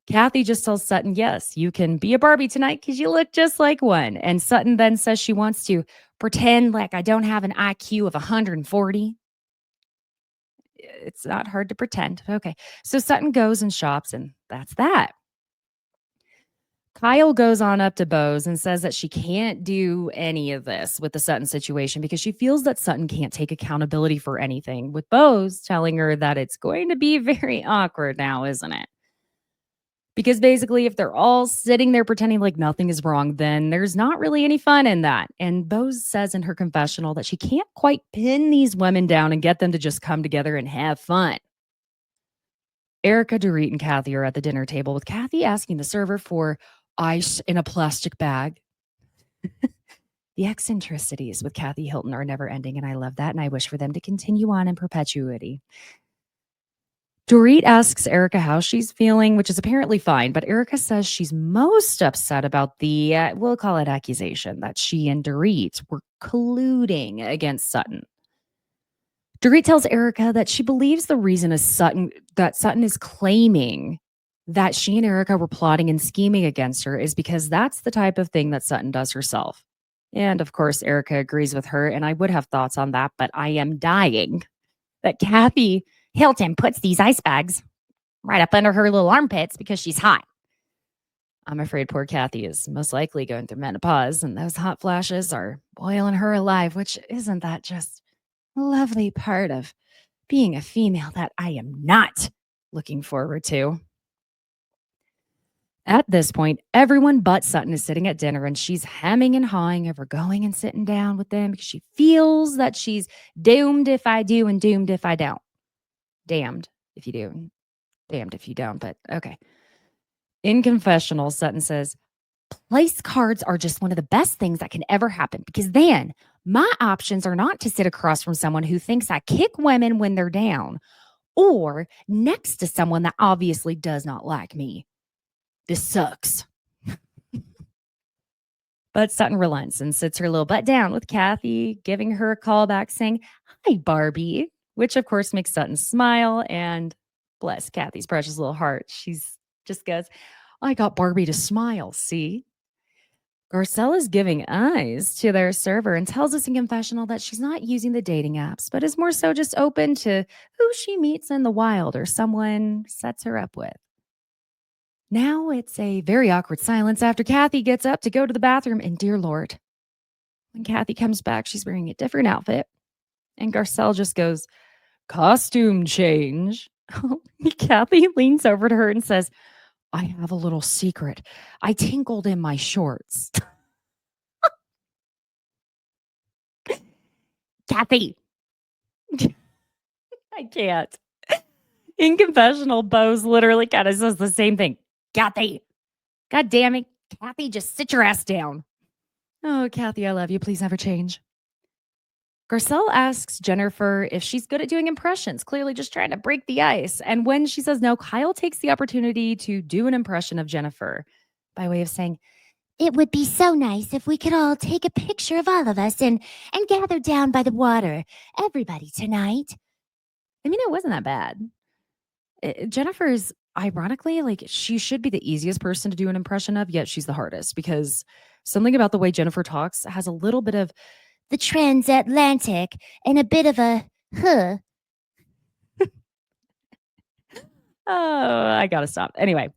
Speaker 1: Kathy just tells Sutton, yes, you can be a Barbie tonight because you look just like one. And Sutton then says she wants to pretend like I don't have an IQ of 140. It's not hard to pretend. Okay. So Sutton goes and shops, and that's that. Kyle goes on up to Bose and says that she can't do any of this with the Sutton situation because she feels that Sutton can't take accountability for anything, with Bose telling her that it's going to be very awkward now, isn't it? Because basically, if they're all sitting there pretending like nothing is wrong, then there's not really any fun in that. And Bose says in her confessional that she can't quite pin these women down and get them to just come together and have fun. Erika, Dorit, and Kathy are at the dinner table with Kathy asking the server for ice in a plastic bag. The eccentricities with Kathy Hilton are never ending, and I love that, and I wish for them to continue on in perpetuity. Dorit asks Erika how she's feeling, which is apparently fine, but Erika says she's most upset about the, we'll call it accusation, that she and Dorit were colluding against Sutton. Dorit tells Erika that she believes the reason is Sutton is claiming that she and Erika were plotting and scheming against her is because that's the type of thing that Sutton does herself. And of course, Erika agrees with her, and I would have thoughts on that, but I am dying that Kathy Hilton puts these ice bags right up under her little armpits because she's hot. I'm afraid poor Kathy is most likely going through menopause, and those hot flashes are boiling her alive, which isn't that just a lovely part of being a female that I am not looking forward to. At this point, everyone but Sutton is sitting at dinner, and she's hemming and hawing over going and sitting down with them because she feels that she's doomed if I do and doomed if I don't. Damned if you do, damned if you don't, but okay. In confessional, Sutton says, place cards are just one of the best things that can ever happen because then my options are not to sit across from someone who thinks I kick women when they're down or next to someone that obviously does not like me. This sucks. But Sutton relents and sits her little butt down with Kathy, giving her a call back saying, hi, Barbie, which of course makes Sutton smile and bless Kathy's precious little heart. She's just goes, I got Barbie to smile, see? Garcelle is giving eyes to their server and tells us in confessional that she's not using the dating apps, but is more so just open to who she meets in the wild or someone sets her up with. Now it's a very awkward silence after Kathy gets up to go to the bathroom, and dear Lord, when Kathy comes back, she's wearing a different outfit, and Garcelle just goes, costume change. Kathy leans over to her and says, I have a little secret. I tinkled in my shorts. Kathy. I can't. In confessional, Bose literally kind of says the same thing. Kathy. God damn it. Kathy, just sit your ass down. Oh, Kathy, I love you. Please never change. Garcelle asks Jennifer if she's good at doing impressions, clearly just trying to break the ice. And when she says no, Kyle takes the opportunity to do an impression of Jennifer by way of saying,
Speaker 2: it would be so nice if we could all take a picture of all of us and gather down by the water. Everybody tonight.
Speaker 1: I mean, it wasn't that bad. Jennifer's, ironically, like she should be the easiest person to do an impression of, yet she's the hardest because something about the way Jennifer talks has a little bit of
Speaker 2: the transatlantic and a bit of a huh.
Speaker 1: Oh, I gotta stop. Anyway,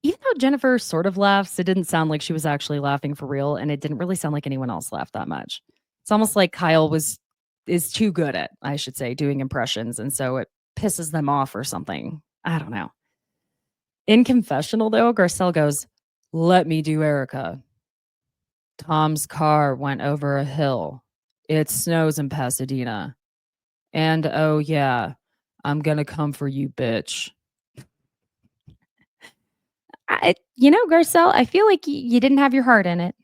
Speaker 1: even though Jennifer sort of laughs, it didn't sound like she was actually laughing for real, and it didn't really sound like anyone else laughed that much. It's almost like Kyle is too good at, I should say, doing impressions, and so it pisses them off or something. I don't know. In confessional, though, Garcelle goes, let me do Erika. Tom's car went over a hill. It snows in Pasadena. And oh yeah, I'm gonna come for you, bitch. Garcelle, I feel like you didn't have your heart in it.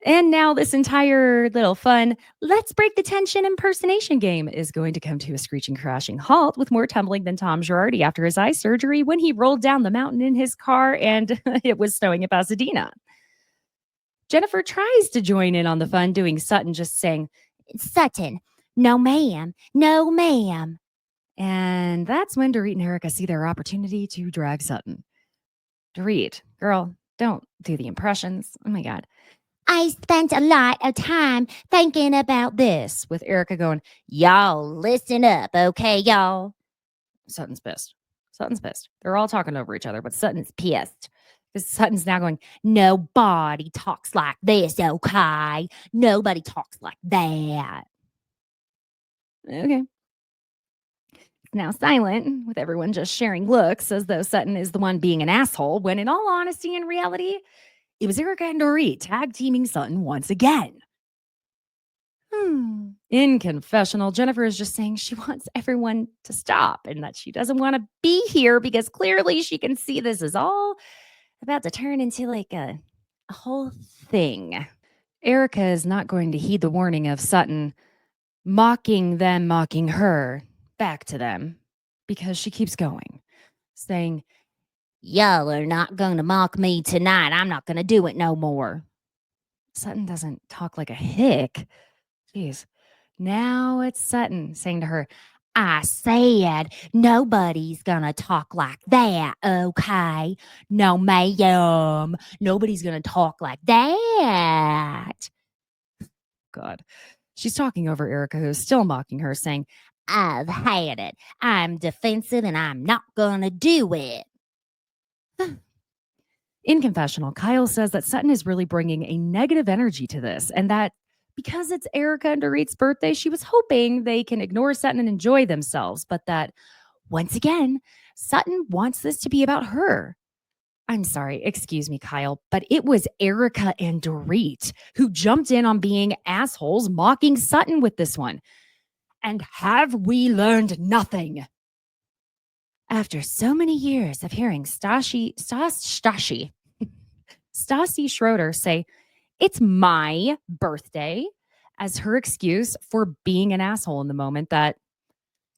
Speaker 1: And now this entire little fun, let's break the tension impersonation game is going to come to a screeching, crashing halt with more tumbling than Tom Girardi after his eye surgery when he rolled down the mountain in his car and it was snowing in Pasadena. Jennifer tries to join in on the fun, doing Sutton, just saying,
Speaker 2: Sutton, no ma'am, no ma'am.
Speaker 1: And that's when Dorit and Erika see their opportunity to drag Sutton. Dorit, girl, don't do the impressions. Oh my God.
Speaker 2: I spent a lot of time thinking about this.
Speaker 1: With Erika going,
Speaker 2: y'all listen up, okay, y'all?
Speaker 1: Sutton's pissed. They're all talking over each other, but Sutton's pissed. Because Sutton's now going,
Speaker 2: nobody talks like this, okay? Nobody talks like that.
Speaker 1: Okay. now silent, with everyone just sharing looks as though Sutton is the one being an asshole, when in all honesty and reality, it was Erika and Dorit tag teaming Sutton once again. In confessional, Jennifer is just saying she wants everyone to stop and that she doesn't want to be here because clearly she can see this is all about to turn into like a whole thing. Erika is not going to heed the warning of Sutton mocking them, mocking her back to them, because she keeps going, saying,
Speaker 2: Y'all are not going to mock me tonight. I'm not going to do it no more.
Speaker 1: Sutton doesn't talk like a hick. Jeez. Now it's Sutton saying to her,
Speaker 2: I said nobody's gonna talk like that, okay? No, ma'am. Nobody's gonna talk like that.
Speaker 1: God. She's talking over Erika, who's still mocking her, saying,
Speaker 2: I've had it. I'm defensive and I'm not gonna do it.
Speaker 1: In confessional, Kyle says that Sutton is really bringing a negative energy to this, and that because it's Erika and Dorit's birthday, she was hoping they can ignore Sutton and enjoy themselves, but that once again, Sutton wants this to be about her. I'm sorry, excuse me, Kyle, but it was Erika and Dorit who jumped in on being assholes, mocking Sutton with this one. And have we learned nothing? After so many years of hearing Stassi Schroeder say, it's my birthday, as her excuse for being an asshole in the moment, that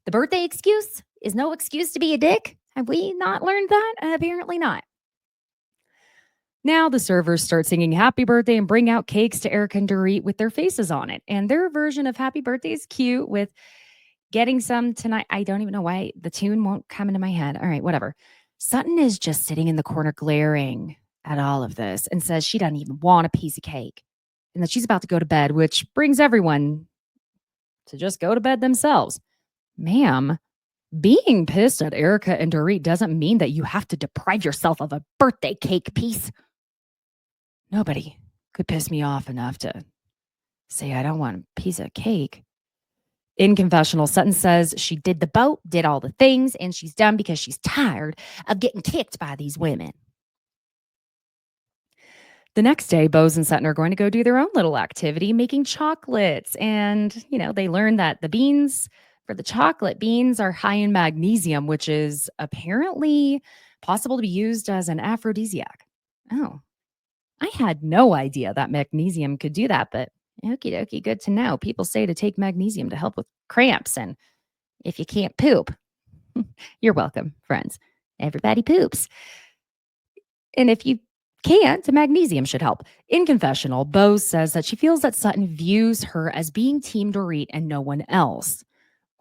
Speaker 1: the birthday excuse is no excuse to be a dick. Have we not learned that? Apparently not. Now the servers start singing happy birthday and bring out cakes to Erika and Dorit with their faces on it. And their version of happy birthday is cute, with getting some tonight. I don't even know why the tune won't come into my head. All right, whatever. Sutton is just sitting in the corner glaring at all of this and says she doesn't even want a piece of cake and that she's about to go to bed, which brings everyone to just go to bed themselves. Ma'am, being pissed at Erika and Dorit doesn't mean that you have to deprive yourself of a birthday cake piece. Nobody could piss me off enough to say I don't want a piece of cake. In confessional, Sutton says she did the boat, did all the things, and she's done because she's tired of getting kicked by these women. The next day, Bose and Sutton are going to go do their own little activity, making chocolates. And, they learn that the beans for the chocolate beans are high in magnesium, which is apparently possible to be used as an aphrodisiac. Oh, I had no idea that magnesium could do that, but okie dokie, good to know. People say to take magnesium to help with cramps and if you can't poop. You're welcome, friends. Everybody poops. And if you can't, magnesium should help. In confessional, Bose says that she feels that Sutton views her as being Team Dorit and no one else.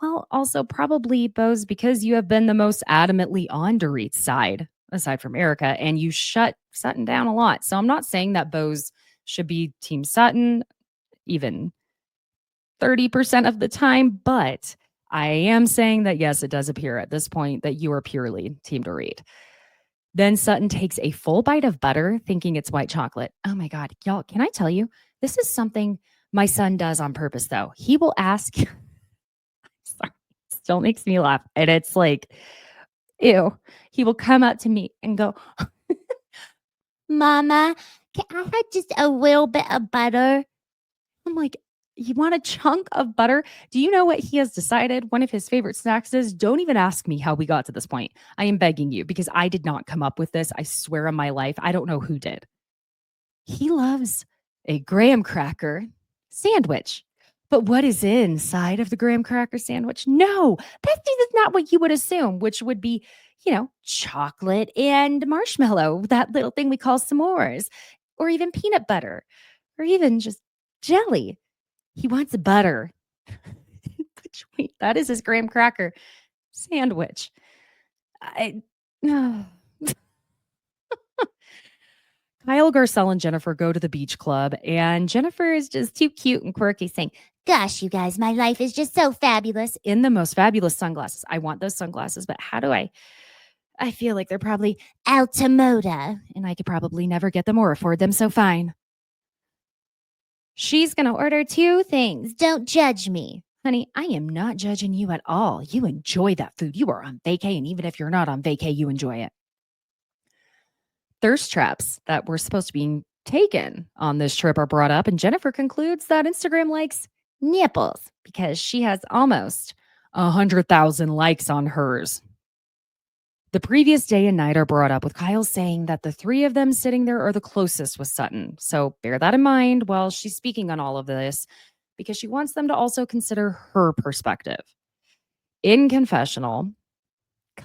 Speaker 1: Well, also probably, Bose, because you have been the most adamantly on Dorit's side, aside from Erika, and you shut Sutton down a lot. So I'm not saying that Bose should be Team Sutton even 30% of the time, but I am saying that, yes, it does appear at this point that you are purely Team Dorit. Then Sutton takes a full bite of butter, thinking it's white chocolate. Oh my God, y'all, can I tell you? This is something my son does on purpose, though. He will ask, sorry, still makes me laugh. And it's like, ew. He will come up to me and go,
Speaker 2: Mama, can I have just a little bit of butter?
Speaker 1: I'm like, you want a chunk of butter? Do you know what he has decided one of his favorite snacks is? Don't even ask me how we got to this point. I am begging you, because I did not come up with this. I swear on my life, I don't know who did. He loves a graham cracker sandwich. But what is inside of the graham cracker sandwich? No, that's not what you would assume, which would be, chocolate and marshmallow, that little thing we call s'mores, or even peanut butter, or even just jelly. He wants butter. That is his graham cracker sandwich. Kyle, Garcelle, and Jennifer go to the beach club, and Jennifer is just too cute and quirky, saying,
Speaker 2: Gosh, you guys, my life is just so fabulous.
Speaker 1: In the most fabulous sunglasses. I want those sunglasses, but how do I feel like they're probably
Speaker 2: Altamoda.
Speaker 1: and I could probably never get them or afford them, so fine. She's going to order 2 things.
Speaker 2: Don't judge me.
Speaker 1: Honey, I am not judging you at all. You enjoy that food. You are on vacay, and even if you're not on vacay, you enjoy it. Thirst traps that were supposed to be taken on this trip are brought up, and Jennifer concludes that Instagram likes nipples because she has almost 100,000 likes on hers. The previous day and night are brought up, with Kyle saying that the three of them sitting there are the closest with Sutton. So bear that in mind while she's speaking on all of this, because she wants them to also consider her perspective. In confessional,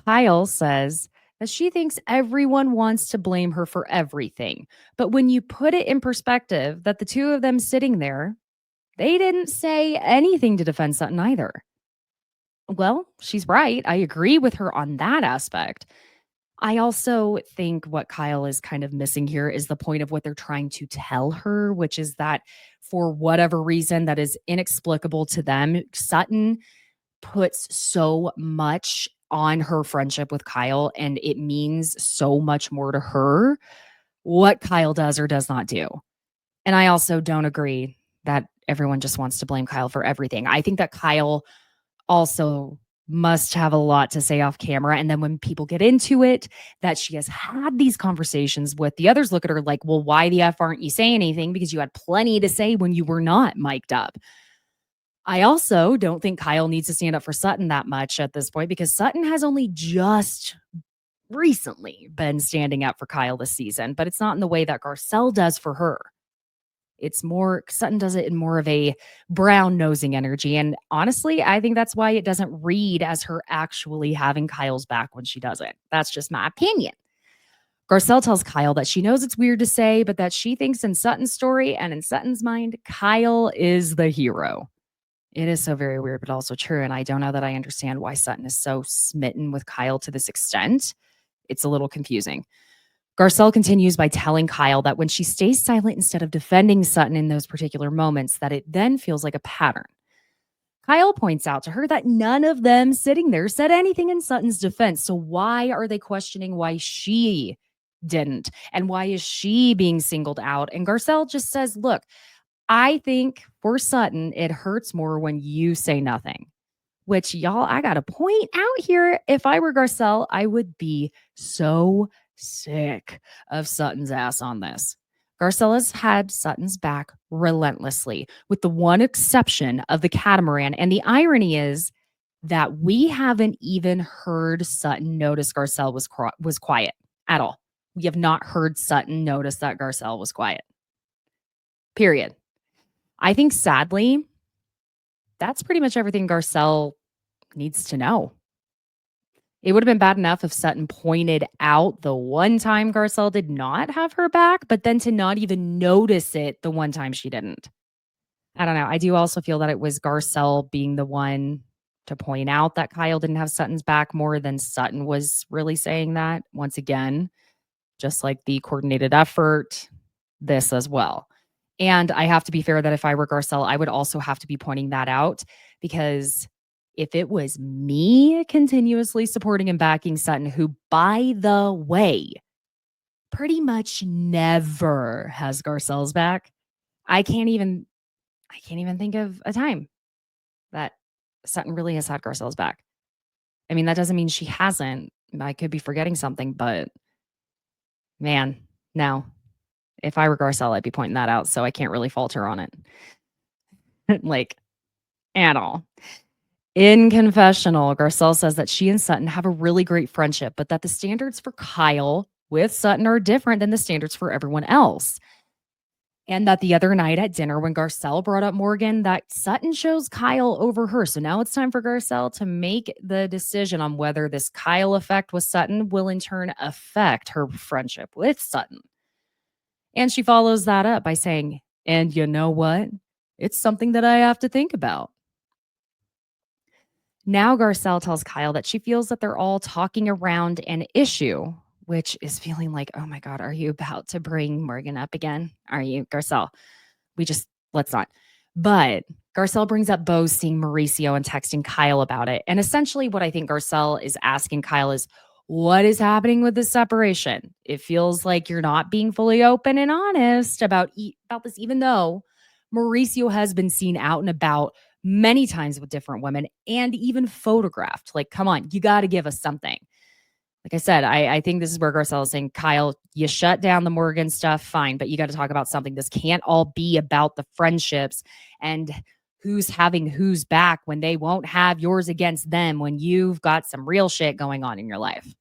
Speaker 1: Kyle says that she thinks everyone wants to blame her for everything. But when you put it in perspective that the two of them sitting there, they didn't say anything to defend Sutton either. Well, she's right. I agree with her on that aspect. I also think what Kyle is kind of missing here is the point of what they're trying to tell her, which is that for whatever reason that is inexplicable to them, Sutton puts so much on her friendship with Kyle, and it means so much more to her what Kyle does or does not do. And I also don't agree that everyone just wants to blame Kyle for everything. I think that Kyle also must have a lot to say off camera. And then when people get into it, that she has had these conversations with the others, look at her like, well, why the F aren't you saying anything? Because you had plenty to say when you were not mic'd up. I also don't think Kyle needs to stand up for Sutton that much at this point, because Sutton has only just recently been standing up for Kyle this season, but it's not in the way that Garcelle does for her. It's more, Sutton does it in more of a brown nosing energy. And honestly, I think that's why it doesn't read as her actually having Kyle's back when she does it. That's just my opinion. Garcelle tells Kyle that she knows it's weird to say, but that she thinks in Sutton's story and in Sutton's mind, Kyle is the hero. It is so very weird, but also true. And I don't know that I understand why Sutton is so smitten with Kyle to this extent. It's a little confusing. Garcelle continues by telling Kyle that when she stays silent instead of defending Sutton in those particular moments, that it then feels like a pattern. Kyle points out to her that none of them sitting there said anything in Sutton's defense. So why are they questioning why she didn't? And why is she being singled out? And Garcelle just says, look, I think for Sutton, it hurts more when you say nothing. Which, y'all, I got to point out here, if I were Garcelle, I would be so sick of Sutton's ass on this. Garcelle has had Sutton's back relentlessly, with the one exception of the catamaran. And the irony is that we haven't even heard Sutton notice Garcelle was quiet at all. We have not heard Sutton notice that Garcelle was quiet. Period. I think, sadly, that's pretty much everything Garcelle needs to know. It would have been bad enough if Sutton pointed out the one time Garcelle did not have her back, but then to not even notice it the one time she didn't. I don't know. I do also feel that it was Garcelle being the one to point out that Kyle didn't have Sutton's back more than Sutton was really saying that. Once again, just like the coordinated effort, this as well. And I have to be fair that if I were Garcelle, I would also have to be pointing that out, because if it was me continuously supporting and backing Sutton, who, by the way, pretty much never has Garcelle's back, I can't even think of a time that Sutton really has had Garcelle's back. I mean, that doesn't mean she hasn't. I could be forgetting something, but man, no. If I were Garcelle, I'd be pointing that out, so I can't really fault her on it. Like, at all. In confessional, Garcelle says that she and Sutton have a really great friendship, but that the standards for Kyle with Sutton are different than the standards for everyone else. And that the other night at dinner, when Garcelle brought up Morgan, that Sutton chose Kyle over her. So now it's time for Garcelle to make the decision on whether this Kyle effect with Sutton will in turn affect her friendship with Sutton. And she follows that up by saying, and you know what? It's something that I have to think about. Now Garcelle tells Kyle that she feels that they're all talking around an issue, which is feeling like, oh my God, are you about to bring Morgan up again? Are you, Garcelle? Let's not. But Garcelle brings up Bo seeing Mauricio and texting Kyle about it. And essentially what I think Garcelle is asking Kyle is, what is happening with this separation? It feels like you're not being fully open and honest about this, even though Mauricio has been seen out and about many times with different women, and even photographed. Like, come on, you got to give us something. Like I said, I think this is where Garcelle is saying, Kyle, you shut down the Morgan stuff, fine, but you got to talk about something. This can't all be about the friendships and who's having who's back when they won't have yours against them when you've got some real shit going on in your life.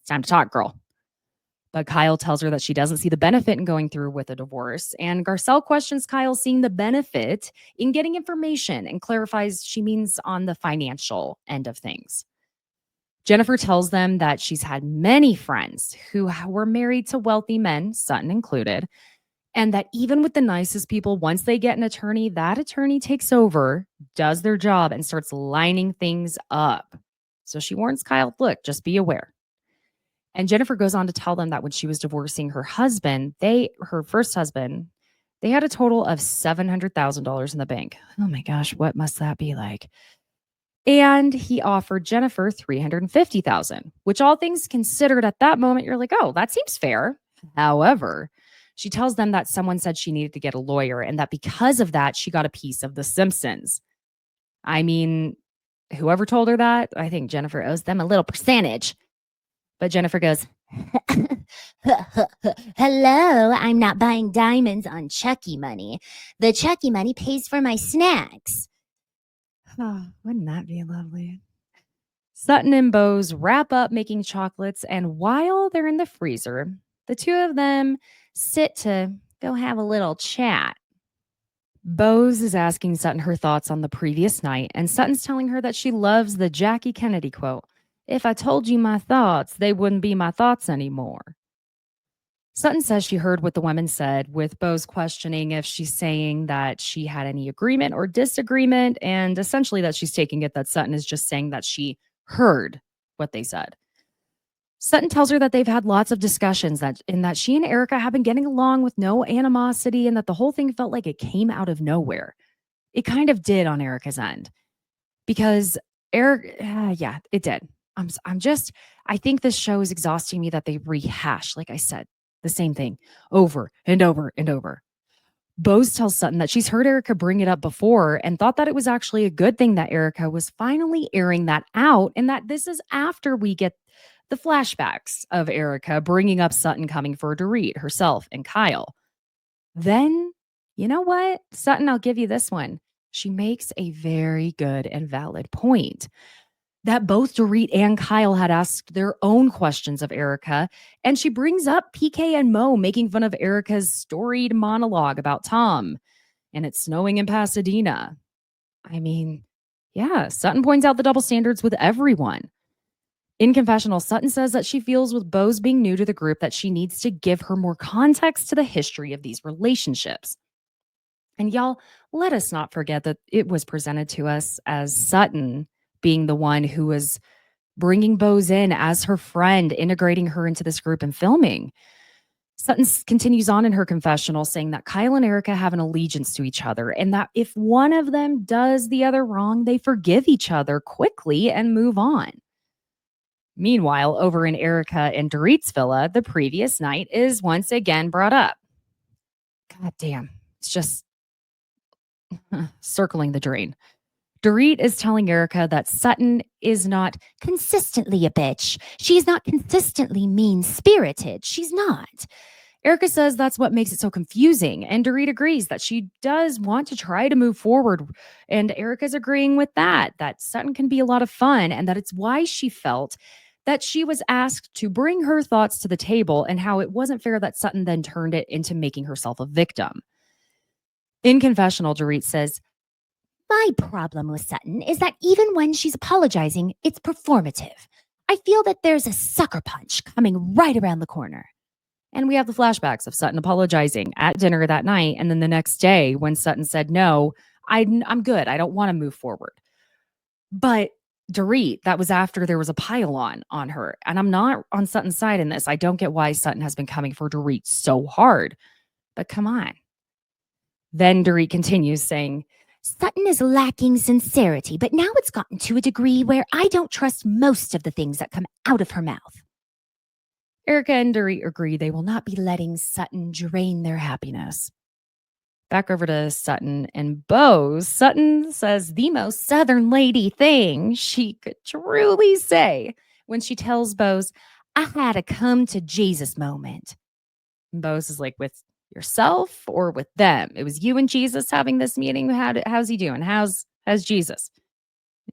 Speaker 1: It's time to talk, girl. But Kyle tells her that she doesn't see the benefit in going through with a divorce. And Garcelle questions Kyle seeing the benefit in getting information and clarifies she means on the financial end of things. Jennifer tells them that she's had many friends who were married to wealthy men, Sutton included, and that even with the nicest people, once they get an attorney, that attorney takes over, does their job, and starts lining things up. So she warns Kyle, look, just be aware. And Jennifer goes on to tell them that when she was divorcing her husband, her first husband, they had a total of $700,000 in the bank. Oh my gosh, what must that be like? And he offered Jennifer $350,000, which all things considered at that moment, you're like, oh, that seems fair. However, she tells them that someone said she needed to get a lawyer and that because of that, she got a piece of The Simpsons. I mean, whoever told her that, I think Jennifer owes them a little percentage. But Jennifer goes,
Speaker 2: hello, I'm not buying diamonds on Chucky money. The Chucky money pays for my snacks.
Speaker 1: oh, wouldn't that be lovely? Sutton and Bose wrap up making chocolates, and while they're in the freezer, the two of them sit to go have a little chat. Bose is asking Sutton her thoughts on the previous night, and Sutton's telling her that she loves the Jackie Kennedy quote, "If I told you my thoughts, they wouldn't be my thoughts anymore." Sutton says she heard what the women said, with Bose questioning if she's saying that she had any agreement or disagreement, and essentially that she's taking it that Sutton is just saying that she heard what they said. Sutton tells her that they've had lots of discussions that she and Erika have been getting along with no animosity and that the whole thing felt like it came out of nowhere. It kind of did on Erika's end because yeah, it did. I think this show is exhausting me that they rehash, like I said, the same thing over and over and over. Bose tells Sutton that she's heard Erika bring it up before and thought that it was actually a good thing that Erika was finally airing that out, and that this is after we get the flashbacks of Erika bringing up Sutton coming for Dorit, herself, and Kyle. Then, you know what? Sutton, I'll give you this one. She makes a very good and valid point that both Dorit and Kyle had asked their own questions of Erika, and she brings up PK and Mo making fun of Erika's storied monologue about Tom and it's snowing in Pasadena. I mean, yeah, Sutton points out the double standards with everyone. In confessional, Sutton says that she feels with Bose being new to the group that she needs to give her more context to the history of these relationships. And y'all, let us not forget that it was presented to us as Sutton being the one who was bringing Bose in as her friend, integrating her into this group and filming. Sutton continues on in her confessional saying that Kyle and Erika have an allegiance to each other and that if one of them does the other wrong, they forgive each other quickly and move on. Meanwhile, over in Erika and Dorit's villa, the previous night is once again brought up. God damn, it's just circling the drain. Dorit is telling Erika that Sutton is not
Speaker 2: consistently a bitch. She's not consistently mean-spirited. She's not.
Speaker 1: Erika says that's what makes it so confusing, and Dorit agrees that she does want to try to move forward, and Erika's agreeing with that Sutton can be a lot of fun, and that it's why she felt that she was asked to bring her thoughts to the table and how it wasn't fair that Sutton then turned it into making herself a victim. In confessional, Dorit says,
Speaker 2: my problem with Sutton is that even when she's apologizing, it's performative. I feel that there's a sucker punch coming right around the corner.
Speaker 1: And we have the flashbacks of Sutton apologizing at dinner that night. And then the next day when Sutton said, no, I'm good. I don't want to move forward. But Dorit, that was after there was a pile on her. And I'm not on Sutton's side in this. I don't get why Sutton has been coming for Dorit so hard. But come on. Then Dorit continues saying,
Speaker 2: Sutton is lacking sincerity, but now it's gotten to a degree where I don't trust most of the things that come out of her mouth.
Speaker 1: Erika and Dorit agree they will not be letting Sutton drain their happiness. Back over to Sutton and Bose. Sutton says the most Southern lady thing she could truly say when she tells Bose, I had a come to Jesus moment. And Bose is like, with yourself or with them? It was you and Jesus having this meeting. How's he doing? How's Jesus?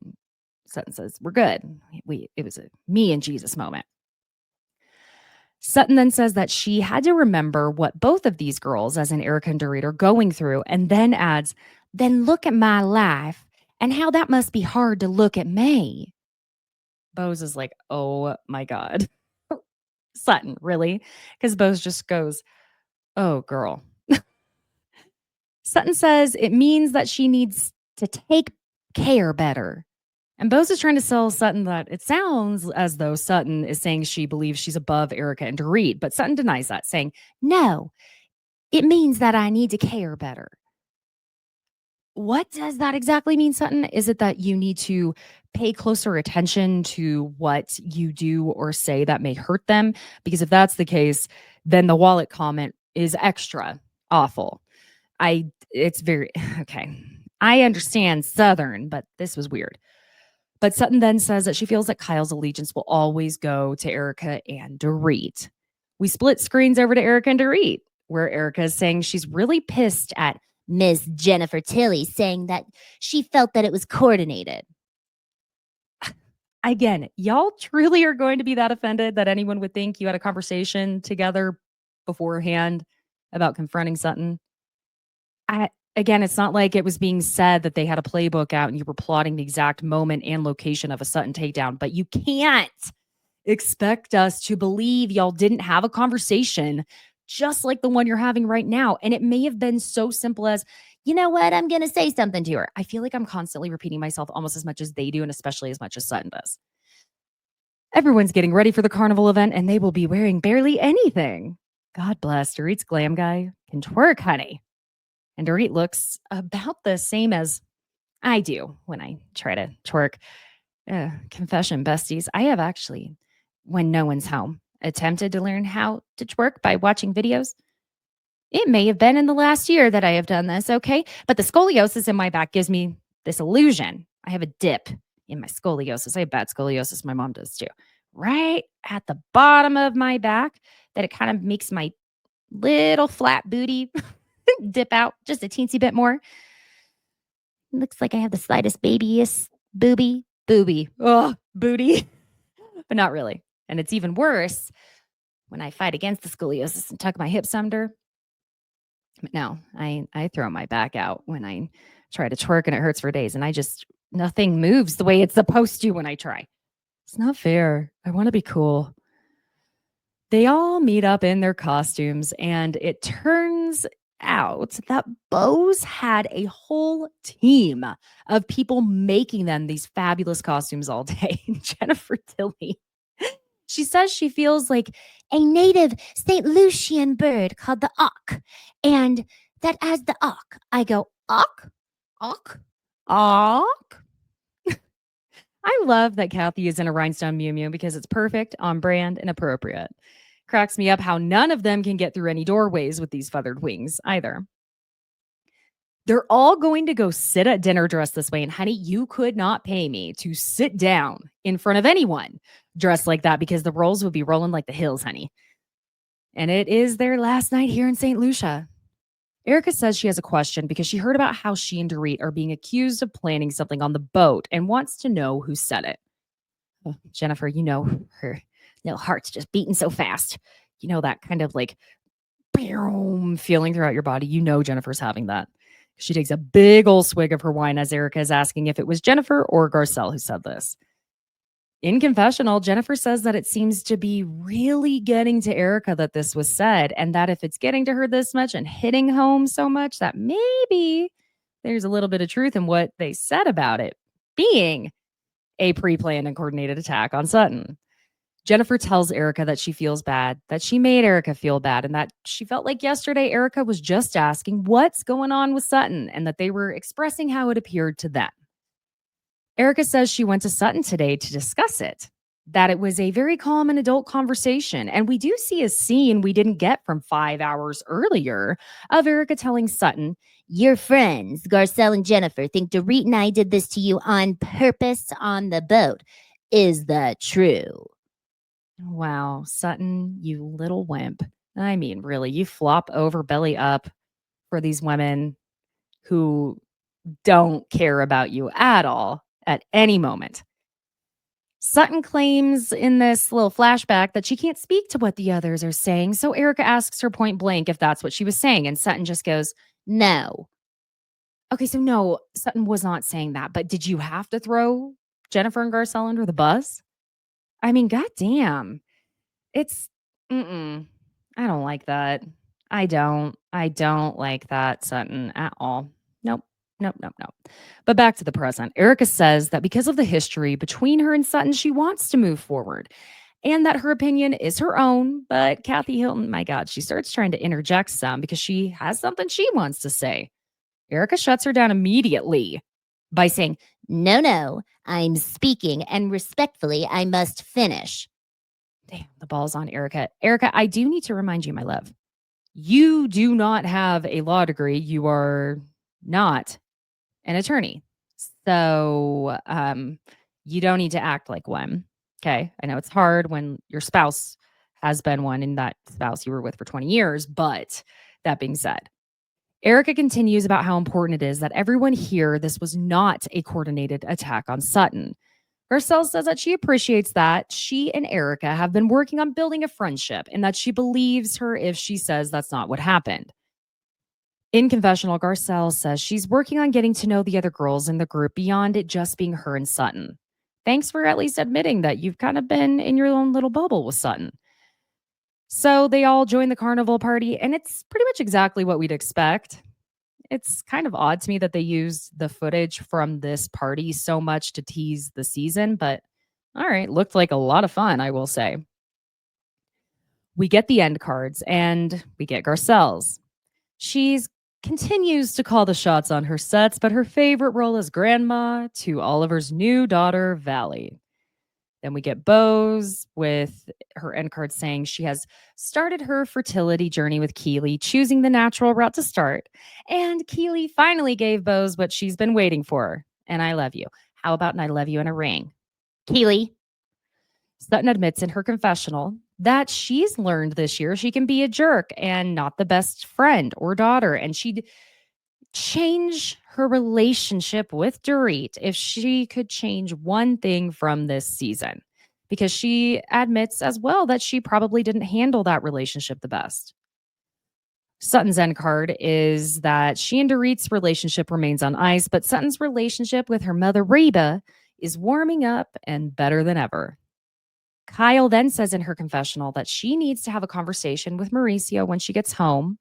Speaker 1: And Sutton says, we're good. It was a me and Jesus moment. Sutton then says that she had to remember what both of these girls, as in Erika and Dorit, are going through, and then adds, then look at my life and how that must be hard to look at me. Bose is like, oh my God. Sutton, really? Because Bose just goes, oh, girl. Sutton says it means that she needs to take care better. And Bose is trying to sell Sutton that it sounds as though Sutton is saying she believes she's above Erika and Dorit, but Sutton denies that, saying, no, it means that I need to care better. What does that exactly mean, Sutton? Is it that you need to pay closer attention to what you do or say that may hurt them? Because if that's the case, then the wallet comment is extra awful. It's very, okay. I understand Southern, but this was weird. But Sutton then says that she feels that Kyle's allegiance will always go to Erika and Dorit. We split screens over to Erika and Dorit, where Erika is saying she's really pissed at
Speaker 2: Miss Jennifer Tilly saying that she felt that it was coordinated.
Speaker 1: Again, y'all truly are going to be that offended that anyone would think you had a conversation together beforehand about confronting Sutton? Again, it's not like it was being said that they had a playbook out and you were plotting the exact moment and location of a Sutton takedown, but you can't expect us to believe y'all didn't have a conversation just like the one you're having right now. And it may have been so simple as,
Speaker 2: you know what? I'm going to say something to her.
Speaker 1: I feel like I'm constantly repeating myself almost as much as they do, and especially as much as Sutton does. Everyone's getting ready for the carnival event, and they will be wearing barely anything. God bless. Dorit's glam guy can twerk, honey. And Dorit looks about the same as I do when I try to twerk. Confession, besties. I have actually, when no one's home, attempted to learn how to twerk by watching videos. It may have been in the last year that I have done this, okay? But the scoliosis in my back gives me this illusion. I have a dip in my scoliosis. I have bad scoliosis. My mom does too. Right at the bottom of my back, that it kind of makes my little flat booty dip out just a teensy bit more.
Speaker 2: Looks like I have the slightest babyest booby.
Speaker 1: Oh, booty. But not really. And it's even worse when I fight against the scoliosis and tuck my hips under. But no, I throw my back out when I try to twerk, and it hurts for days. And nothing moves the way it's supposed to when I try. It's not fair. I want to be cool. They all meet up in their costumes, and it turns out that Bose had a whole team of people making them these fabulous costumes all day. Jennifer Tilly, she says she feels like
Speaker 2: a native Saint Lucian bird called the auk, and that as the auk, I go, auk, auk, auk.
Speaker 1: I love that Kathy is in a rhinestone Mew Mew because it's perfect, on brand, and appropriate. Cracks me up how none of them can get through any doorways with these feathered wings either. They're all going to go sit at dinner dressed this way. And honey, you could not pay me to sit down in front of anyone dressed like that, because the rolls would be rolling like the hills, honey. And it is their last night here in Saint Lucia. Erika says she has a question because she heard about how she and Dorit are being accused of planning something on the boat and wants to know who said it. Oh, Jennifer, you know, her little heart's just beating so fast. You know, that kind of like feeling throughout your body. You know Jennifer's having that. She takes a big old swig of her wine as Erika is asking if it was Jennifer or Garcelle who said this. In confessional, Jennifer says that it seems to be really getting to Erika that this was said, and that if it's getting to her this much and hitting home so much, that maybe there's a little bit of truth in what they said about it being a pre-planned and coordinated attack on Sutton. Jennifer tells Erika that she feels bad, that she made Erika feel bad, and that she felt like yesterday Erika was just asking what's going on with Sutton, and that they were expressing how it appeared to them. Erika says she went to Sutton today to discuss it. that it was a very calm and adult conversation. And we do see a scene we didn't get from 5 hours earlier of Erika telling Sutton,
Speaker 2: Your friends, Garcelle and Jennifer, think Dorit and I did this to you on purpose on the boat. Is that true?
Speaker 1: wow, Sutton, you little wimp. I mean, really, you flop over belly up for these women who don't care about you at all at any moment. Sutton claims in this little flashback that she can't speak to what the others are saying. So Erika asks her point blank if that's what she was saying. And Sutton just goes,
Speaker 2: No.
Speaker 1: okay, so no, Sutton was not saying that. But did you have to throw Jennifer and Garcelle under the bus? I mean, goddamn. It's, mm-mm. I don't like that. I don't. I don't like that, Sutton, at all. Nope. Nope, nope, nope. But back to the present. Erika says that because of the history between her and Sutton, she wants to move forward and that her opinion is her own. But Kathy Hilton, my God, she starts trying to interject some because she has something she wants to say. Erika shuts her down immediately by saying,
Speaker 2: No, no, I'm speaking, and respectfully, I must finish.
Speaker 1: damn, the ball's on Erika. Erika, I do need to remind you, my love, you do not have a law degree. You are not an attorney. So you don't need to act like one. Okay. I know it's hard when your spouse has been one and that spouse you were with for 20 years. But that being said, Erika continues about how important it is that everyone hear this was not a coordinated attack on Sutton. Garcelle says that she appreciates that she and Erika have been working on building a friendship and that she believes her if she says that's not what happened. In confessional, Garcelle says she's working on getting to know the other girls in the group beyond it just being her and Sutton. Thanks for at least admitting that you've kind of been in your own little bubble with Sutton. So they all join the carnival party, and it's pretty much exactly what we'd expect. It's kind of odd to me that they use the footage from this party so much to tease the season, but all right, looked like a lot of fun, I will say. We get the end cards and we get Garcelle's. She's continues to call the shots on her sets, but her favorite role is grandma to Oliver's new daughter, Valley. Then we get Bose with her end card saying she has started her fertility journey with Keely, choosing the natural route to start. And Keely finally gave Bose what she's been waiting for. And I love you. How about an I love you in a ring?
Speaker 2: Keely.
Speaker 1: Sutton admits in her confessional that she's learned this year she can be a jerk and not the best friend or daughter. And she'd change her relationship with Dorit if she could change one thing from this season, because she admits as well that she probably didn't handle that relationship the best. Sutton's end card is that she and Dorit's relationship remains on ice, but Sutton's relationship with her mother, Reba, is warming up and better than ever. Kyle then says in her confessional that she needs to have a conversation with Mauricio when she gets home.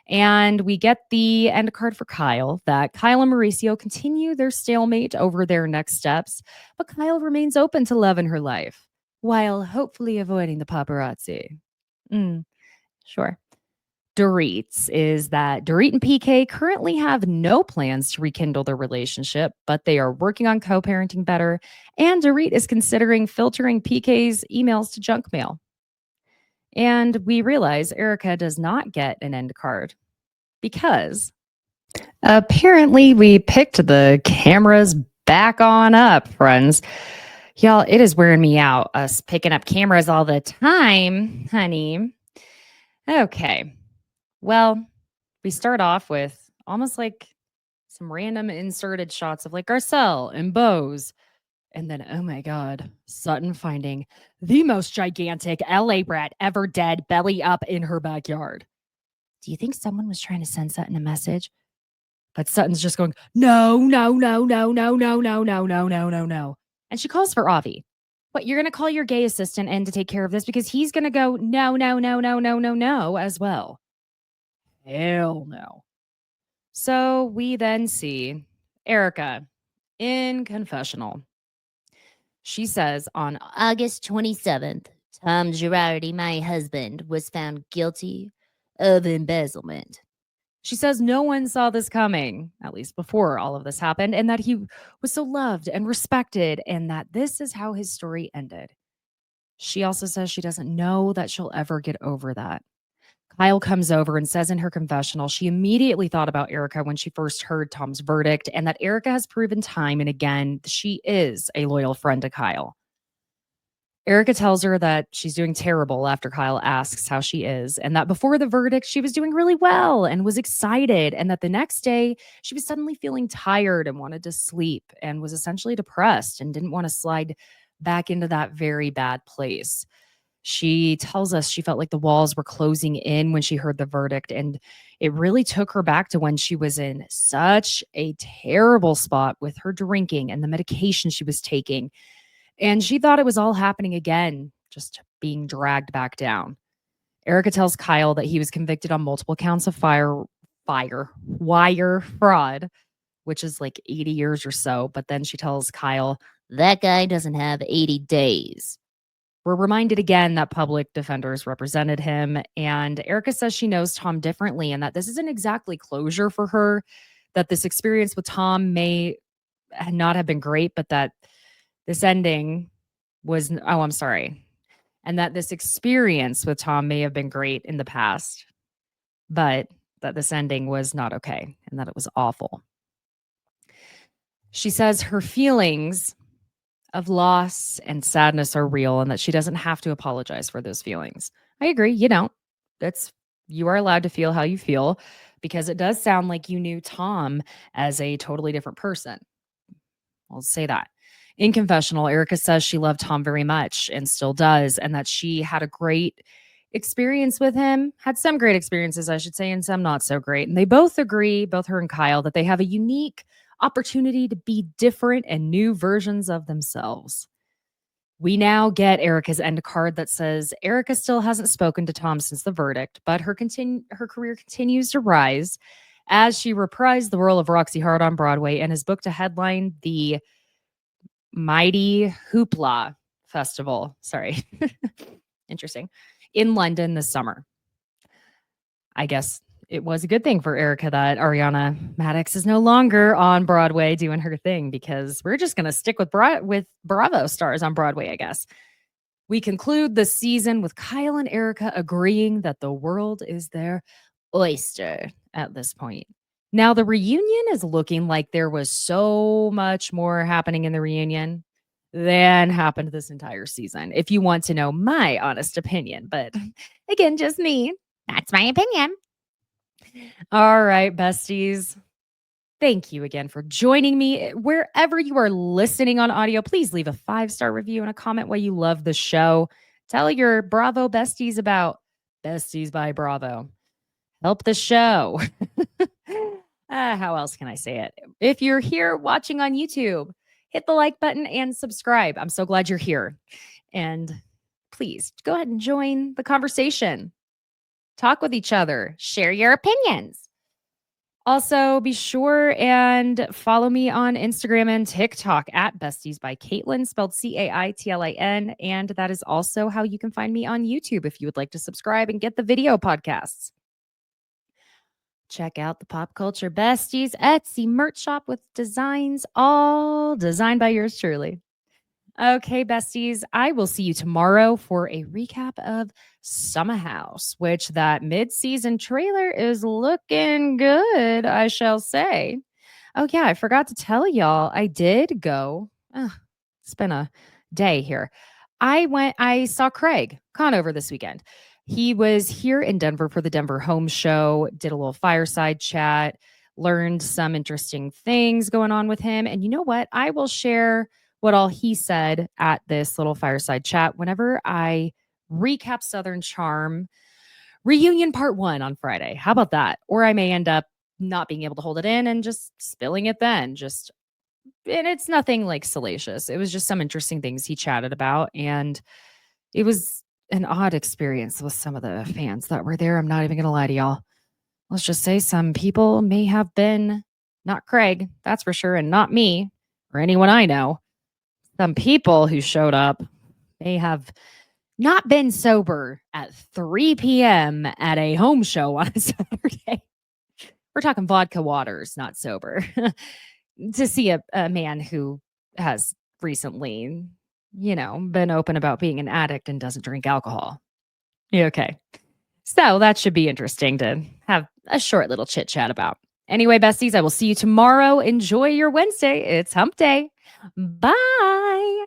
Speaker 1: And we get the end card for Kyle that Kyle and Mauricio continue their stalemate over their next steps, but Kyle remains open to love in her life while hopefully avoiding the paparazzi. Sure. Dorit's is that Dorit and PK currently have no plans to rekindle their relationship, but they are working on co parenting better. And Dorit is considering filtering PK's emails to junk mail. And we realize Erika does not get an end card because apparently we picked the cameras back on up, friends. Y'all, it is wearing me out, us picking up cameras all the time, honey. Okay. Well, we start off with almost like some random inserted shots of like Garcelle and Bose. And then, oh my God, Sutton finding the most gigantic LA rat ever dead belly up in her backyard. Do you think someone was trying to send Sutton a message? But Sutton's just going, no, no, no, no, no, no, no, no, no, no, no, no. And she calls for Avi. What, you're going to call your gay assistant in to take care of this because he's going to go, no, no, no, no, no, no, no, as well. Hell no. So we then see Erika in confessional. She says on
Speaker 2: August 27th, Tom Girardi, my husband, was found guilty of embezzlement.
Speaker 1: She says no one saw this coming, at least before all of this happened, and that he was so loved and respected, and that this is how his story ended. She also says she doesn't know that she'll ever get over that. Kyle comes over and says in her confessional she immediately thought about Erika when she first heard Tom's verdict, and that Erika has proven time and again she is a loyal friend to Kyle. Erika tells her that she's doing terrible after Kyle asks how she is, and that before the verdict, she was doing really well and was excited, and that the next day she was suddenly feeling tired and wanted to sleep and was essentially depressed and didn't want to slide back into that very bad place. She tells us she felt like the walls were closing in when she heard the verdict, and it really took her back to when she was in such a terrible spot with her drinking and the medication she was taking, and she thought it was all happening again, just being dragged back down. Erika tells Kyle that he was convicted on multiple counts of wire fraud, which is like 80 years or so. But then she tells Kyle, that guy doesn't have 80 days. We're reminded again that public defenders represented him. And Erika says she knows Tom differently and that this isn't exactly closure for her, that this experience with Tom may not have been great, but that this ending was, oh, I'm sorry. And that this experience with Tom may have been great in the past, but that this ending was not okay and that it was awful. She says her feelings of loss and sadness are real and that she doesn't have to apologize for those feelings. I agree, you don't. That's you are allowed to feel how you feel because it does sound like you knew Tom as a totally different person. I'll say that. In confessional, Erika says she loved Tom very much and still does, and that she had a great experience with him, had some great experiences, I should say, and some not so great. And they both agree, both her and Kyle, that they have a unique opportunity to be different and new versions of themselves. We now get Erika's end card that says Erika still hasn't spoken to Tom since the verdict, but her career continues to rise as she reprised the role of Roxy Hart on Broadway and has booked a headline the Mighty Hoopla Festival. Sorry. Interesting. In London this summer. I guess it was a good thing for Erika that Ariana Madix is no longer on Broadway doing her thing because we're just going to stick with Bravo stars on Broadway, I guess. We conclude the season with Kyle and Erika agreeing that the world is their oyster at this point. Now, the reunion is looking like there was so much more happening in the reunion than happened this entire season, if you want to know my honest opinion. But again, just me.
Speaker 2: That's my opinion.
Speaker 1: All right, besties. Thank you again for joining me. Wherever you are listening on audio, please leave a 5-star review and a comment why you love the show. Tell your Bravo besties about Besties by Bravo. Help the show. How else can I say it? If you're here watching on YouTube, hit the like button and subscribe. I'm so glad you're here. And please go ahead and join the conversation. Talk with each other.
Speaker 2: Share your opinions.
Speaker 1: Also, be sure and follow me on Instagram and TikTok at Besties by Caitlin, spelled Caitlin. And that is also how you can find me on YouTube if you would like to subscribe and get the video podcasts. Check out the Pop Culture Besties Etsy merch shop with designs, all designed by yours truly. Okay, besties, I will see you tomorrow for a recap of Summer House, which that mid-season trailer is looking good, I shall say. Oh, yeah, I forgot to tell y'all, I did go. It's been a day here. I saw Craig Conover this weekend. He was here in Denver for the Denver Home Show, did a little fireside chat, learned some interesting things going on with him. And you know what? I will share what all he said at this little fireside chat whenever I recap Southern Charm reunion part 1 on Friday. How about that? Or I may end up not being able to hold it in and just spilling it then. And it's nothing like salacious. It was just some interesting things he chatted about. And it was an odd experience with some of the fans that were there. I'm not even going to lie to y'all. Let's just say some people may have been, not Craig, that's for sure, and not me or anyone I know. Some people who showed up may have not been sober at 3 p.m. at a home show on a Saturday. We're talking vodka waters, not sober. To see a man who has recently been open about being an addict and doesn't drink alcohol. Yeah, okay. So that should be interesting to have a short little chit chat about. Anyway, besties, I will see you tomorrow. Enjoy your Wednesday. It's hump day. Bye.